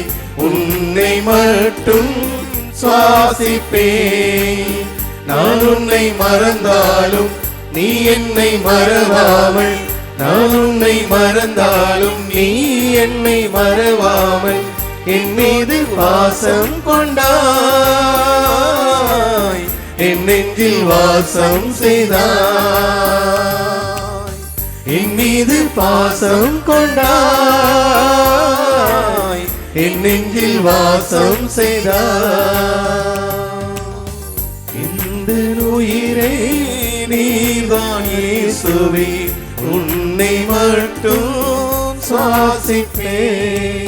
உன்னை மட்டும் சுவாசிப்பே நான் உன்னை மறந்தாலும் நீ என்னை மறவாமல் நான் உன்னை மறந்தாலும் நீ என்னை மறவாமல் என் மீது வாசம் கொண்டாய் என் நெஞ்சில் வாசம் செய்தாய் என் மீது பாசம் கொண்டாய் என் நெஞ்சில் வாசம் செய்தாய் இந்த உயிரே நீதான் இயேசுவே உன்னை மட்டும் சுவாசிப்பேன்.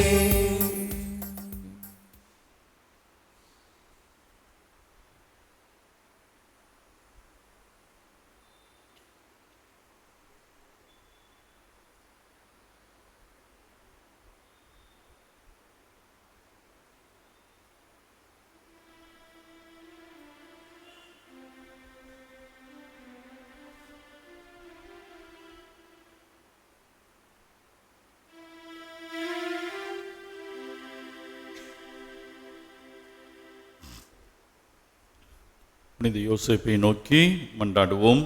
புனித யோசேப்பை நோக்கி மன்றாடுவோம்.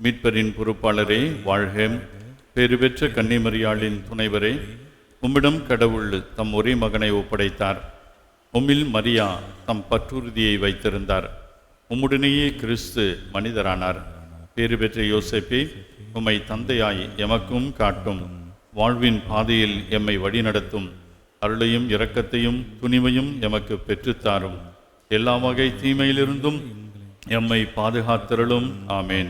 மீட்பரின் பொறுப்பாளரே வாழ்க. பேறு பெற்ற கன்னிமரியாளின் துணைவரே, உம்மிடம் கடவுள் தம் ஒரே மகனை ஒப்படைத்தார். உம்மில் மரியா தம் பற்றுறுதியை வைத்திருந்தார். உம்முடனேயே கிறிஸ்து மனிதரானார். பேறு பெற்ற யோசேப்பே, உம்மை தந்தையாய் எமக்கும் காட்டும். வாழ்வின் பாதையில் எம்மை வழிநடத்தும். அருளையும் இரக்கத்தையும் துணிவையும் எமக்கு பெற்றுத்தாரும். எல்லா வகை தீமையிலிருந்தும் எம்மை பாதுகாத்தருளும். ஆமேன்.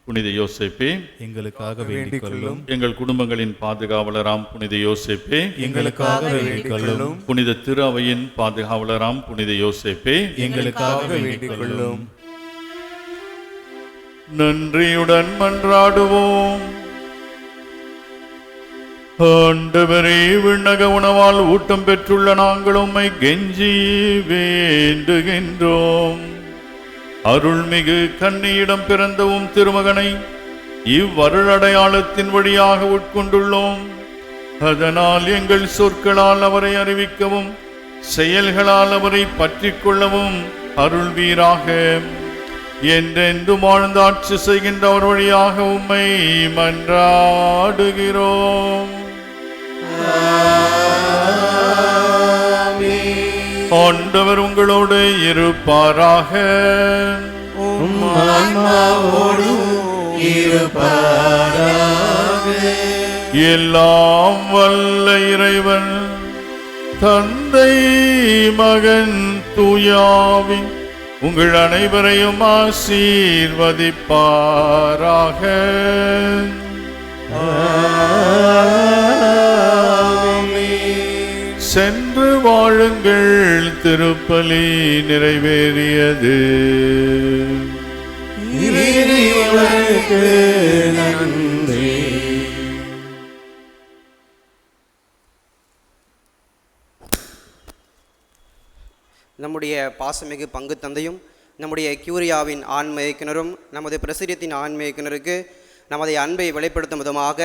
புனித யோசேப்பே, எங்களுக்காக வேண்டிக் கொள்ளும். எங்கள் குடும்பங்களின் பாதுகாவலராம் புனித யோசேப்பே, எங்களுக்காக வேண்டிக் கொள்ளும். புனித திரு அவையின் பாதுகாவலராம் புனித யோசேப்பே, எங்களுக்காக வேண்டிக் கொள்ளும். நன்றியுடன் மன்றாடுவோம். ஆண்டவரே, விண்ணக உணவால் ஊட்டம் பெற்றுள்ள நாங்கள் உம்மை கெஞ்சி வேண்டுகின்றோம். அருள்மிகு கன்னியிடம் பிறந்தவும் திருமகனை இவ்வருளடையாளத்தின் வழியாக உட்கொண்டுள்ளோம். அதனால் எங்கள் சொற்களால் அவரை அறிவிக்கவும் செயல்களால் அவரை பற்றிக் கொள்ளவும் அருள்வீராக. என்றென்றும் வாழ்ந்து ஆட்சி செய்கின்ற அவர் வழியாக உம்மை மன்றாடுகிறோம். ஆண்டவர் உங்களோடு இருப்பாராக. எல்லாம் வல்ல இறைவன் தந்தை மகன் தூயாவி உங்கள் அனைவரையும் ஆசீர்வதிப்பாராக. சென்று வாழுங்கள், திருப்பலி நிறைவேறியது. நன்றி. நம்முடைய பாசமிகு பங்கு தந்தையும் நம்முடைய கியூரியாவின் ஆன்ம இயக்குனரும் நமது பிரசிரியத்தின் ஆன்ம இயக்குனருக்கு நமது அன்பை வெளிப்படுத்தும் விதமாக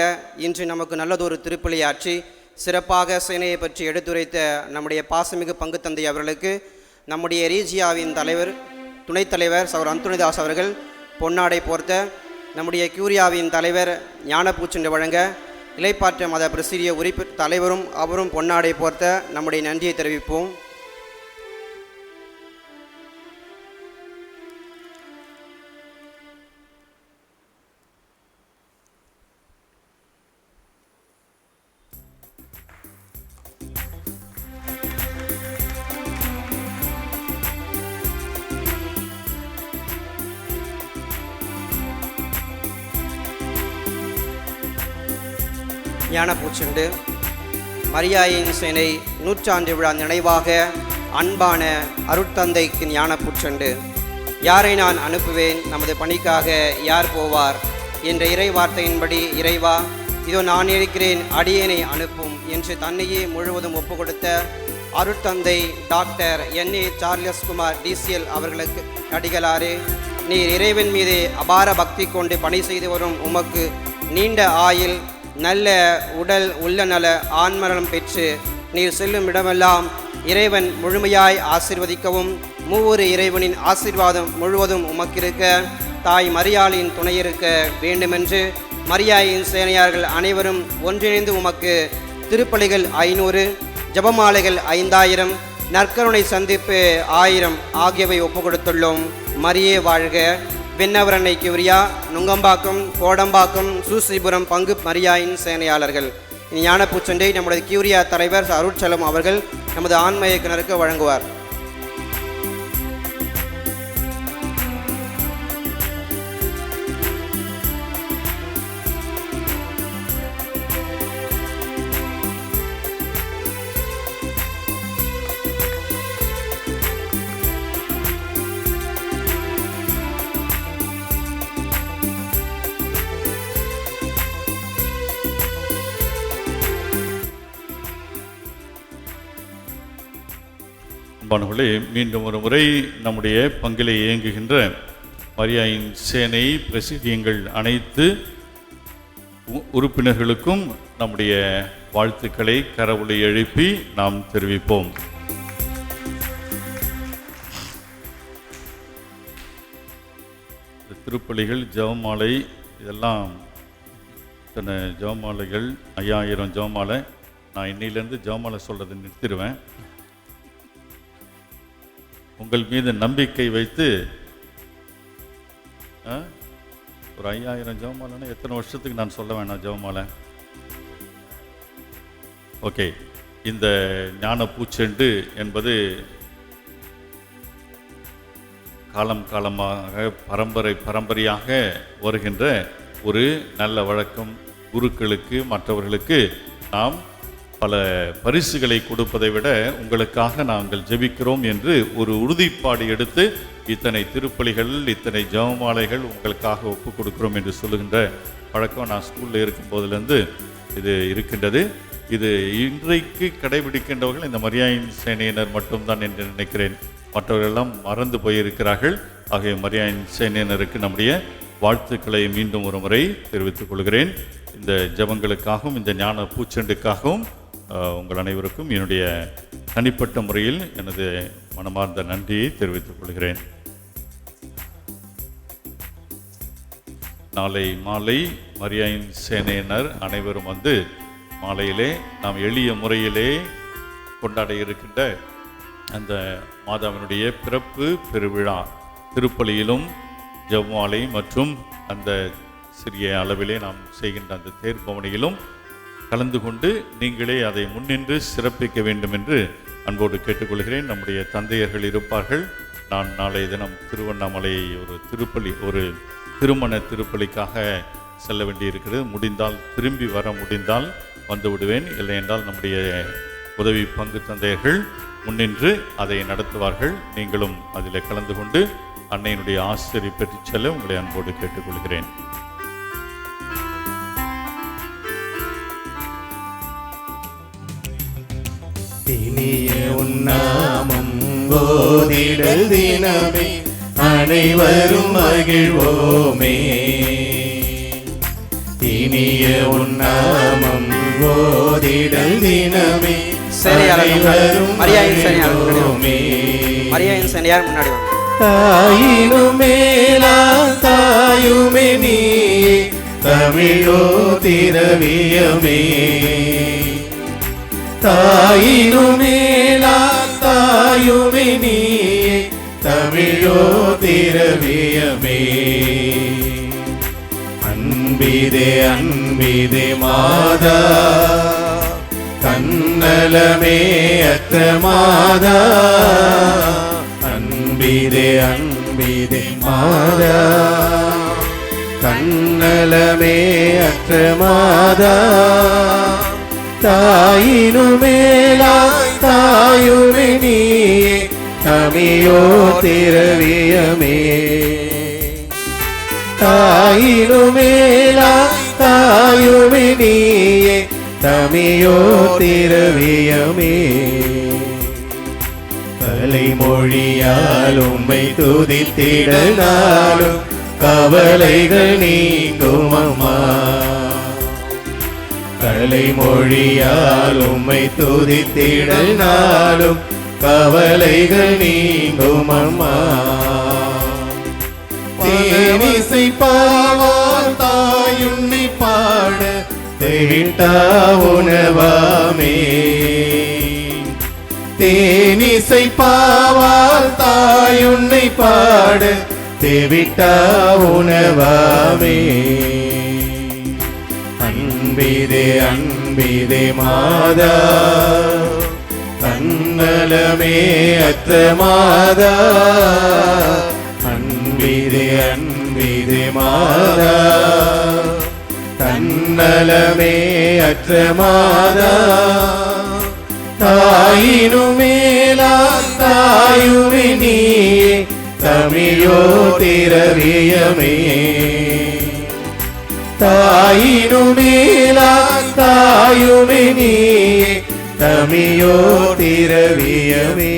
இன்று நமக்கு நல்லதொரு திருப்பலியாற்றி சிறப்பாக சேனையை பற்றி எடுத்துரைத்த நம்முடைய பாசமிகு பங்கு தந்தை அவர்களுக்கு நம்முடைய ரீஜியாவின் தலைவர் துணைத் தலைவர் சௌர் அந்துணிதாஸ் அவர்கள் பொன்னாடை போர்த்த, நம்முடைய கியூரியாவின் தலைவர் ஞானப்பூச்சென்று வழங்க, இலைப்பாற்ற மத பிரசிரிய தலைவரும் அவரும் பொன்னாடை போர்த்த நம்முடைய நன்றியை தெரிவிப்போம். ஞானப்பூச்செண்டு. மரியாயின் சேனை நூற்றாண்டு விழா நினைவாக அன்பான அருட்தந்தைக்கு ஞானப்பூச்செண்டு. யாரை நான் அனுப்புவேன், நமது பணிக்காக யார் போவார் என்ற இறை வார்த்தையின்படி, இறைவா இதோ நான் இருக்கிறேன், அடியேனை அனுப்பும் என்று தன்னையே முழுவதும் ஒப்பு கொடுத்த அருட்தந்தை doctor N.A. Charles Kumar DCL அவர்களுக்கு அடிகளாரே, நீர் இறைவன் மீது அபார பக்தி கொண்டு பணி செய்து வரும் உமக்கு நீண்ட ஆயுள், நல்ல உடல், உள்ள நல, ஆன்மரணம் பெற்று நீர் செல்லும் இடமெல்லாம் இறைவன் முழுமையாய் ஆசீர்வதிக்கவும், மூவொரு இறைவனின் ஆசீர்வாதம் முழுவதும் உமக்கிருக்க, தாய் மரியாளின் துணையிருக்க வேண்டுமென்று மரியாயின் சேனையார்கள் அனைவரும் ஒன்றிணைந்து உமக்கு திருப்பலிகள் 500, ஜபமாலைகள் 5000, நற்கருணை சந்திப்பு 1000 ஆகியவை ஒப்பு கொடுத்துள்ளோம். மரியே வாழ்க. வெண்ணவரண்ணை கியூரியா, நுங்கம்பாக்கம், கோடம்பாக்கம், சூசிபுரம் பங்கு மரியாயின் சேனையாளர்கள். ஞானப்பூச்செண்டை நம்முடைய கியூரியா தலைவர் அருட்சலம் அவர்கள் நமது ஆன்ம இயக்குனருக்கு வழங்குவார். அன்பானவர்களே, மீண்டும் ஒரு முறை நம்முடைய பங்கிலே இயங்குகின்ற மரியாயின் சேனை பிரசித்தியங்கள் அனைத்து உறுப்பினர்களுக்கும் நம்முடைய வாழ்த்துக்களை கரவொலி எழுப்பி நாம் தெரிவிப்போம். திருப்பலிகள், ஜெபமாலை, இதெல்லாம் இத்தனை ஜெபமாலைகள், 5000 ஜெபமாலை. நான் இன்னிலேருந்து ஜெபமாலை சொல்கிறத நிறுத்திடுவேன். உங்கள் மீது நம்பிக்கை வைத்து ஒரு 5000 ஜெபமாலைன்னா எத்தனை வருஷத்துக்கு நான் சொல்ல வேணாம் ஜெபமாலை? ஓகே. இந்த ஞானப்பூச்செண்டு என்பது காலம் காலமாக பரம்பரையாக வருகின்ற ஒரு நல்ல வழக்கம். குருக்களுக்கு, மற்றவர்களுக்கு நாம் பல பரிசுகளை கொடுப்பதை விட உங்களுக்காக நாங்கள் ஜெபிக்கிறோம் என்று ஒரு உறுதிப்பாடு எடுத்து இத்தனை திருப்பலிகள், இத்தனை ஜெபமாலைகள் உங்களுக்காக ஒப்பு கொடுக்கிறோம் என்று சொல்லுகின்ற பழக்கம் நான் ஸ்கூலில் இருக்கும் போதிலிருந்து இது இருக்கின்றது. இது இன்றைக்கு கடைபிடிக்கின்றவர்கள் இந்த மரியாயின் சேனையினர் மட்டும்தான் என்று நினைக்கிறேன். மற்றவர்களெல்லாம் மறந்து போயிருக்கிறார்கள். ஆகிய மரியாயின் சேனையினருக்கு நம்முடைய வாழ்த்துக்களை மீண்டும் ஒரு முறை தெரிவித்துக் கொள்கிறேன். இந்த ஜெபங்களுக்காகவும் இந்த ஞான பூச்செண்டுக்காகவும் உங்கள் அனைவருக்கும் என்னுடைய தனிப்பட்ட முறையில் எனது மனமார்ந்த நன்றியை தெரிவித்துக் கொள்கிறேன். நாளை மாலை மரியாயின் சேனையினர் அனைவரும் வந்து மாலையிலே நாம் எளிய முறையிலே கொண்டாட இருக்கின்ற அந்த மாதாவினுடைய பிறப்பு பெருவிழா திருப்பலியிலும் ஜெபமாலை மற்றும் அந்த சிறிய அளவிலே நாம் செய்கின்ற அந்த தேர்பவனியிலும் கலந்து கொண்டு நீங்களே அதை முன்னின்று சிறப்பிக்க வேண்டும் என்று அன்போடு கேட்டுக்கொள்கிறேன். நம்முடைய தந்தையர்கள் இருப்பார்கள். நான் நாளைய தினம் திருவண்ணாமலை ஒரு திருமண திருப்பலிக்காக செல்ல வேண்டியிருக்கிறது. முடிந்தால் திரும்பி வர முடிந்தால் வந்து விடுவேன். இல்லை என்றால் நம்முடைய உதவி பங்கு தந்தையர்கள் முன்னின்று அதை நடத்துவார்கள். நீங்களும் அதில் கலந்து கொண்டு அன்னையினுடைய ஆசிரியை பெற்று செல்ல உங்களை அன்போடு கேட்டுக்கொள்கிறேன். இனிய உன்னாமம் ஓதிடல் தினமே அனைவரும் மகிழ்வோமே. இனிய உன்னாமம் ஓதிடல் தினமே அனைவரும் மகிழ்வோமே. மரியாயின் சேனையார் முன்னாடி வாங்க. தாயினும் மேலா தாயுமே நீ தமிழோ திரவியமே. தாயினும் மேலா தாயுமே நீ தமிழோ திரவியமே. அன்பிதே அன்பிதே மாதா கண்ணலமே அற்ற மாதா. அன்பிதே அன்பிதே மாதா கண்ணலமே அற்ற மாதா. தாயினுமேலாய் தாயுமே நீயே தமியோ திரவியமே தாயினுமேலாய் தாயுமே நீயே தமியோ திரவியமே கலைமொழியால் உம்மை துதித்திட நாளும் கவலைகள் நீங்கும் அம்மா கலைமொழியால் உம்மை துதித்திட நாளும் கவலைகள் நீங்கும் அம்மா தேனிசை பாவால் தாயுன்னை பாட தேவிட்டா உணவாமே தேனிசை பாவால் தாயுன்னை பாட தேவிட்டா உணவாமே அன்பிதே அன்பிதே மாதா தன்னலமே அற்ற மாதா அன்பிதே அன்பிதே மாதா தன்னலமே அற்ற மாதா தாயினுமேலா தாயுமே நீயே தமிழோ திரவியமே தாயினுமேலா தாயுமே நீயே தமிழோ திரவியமே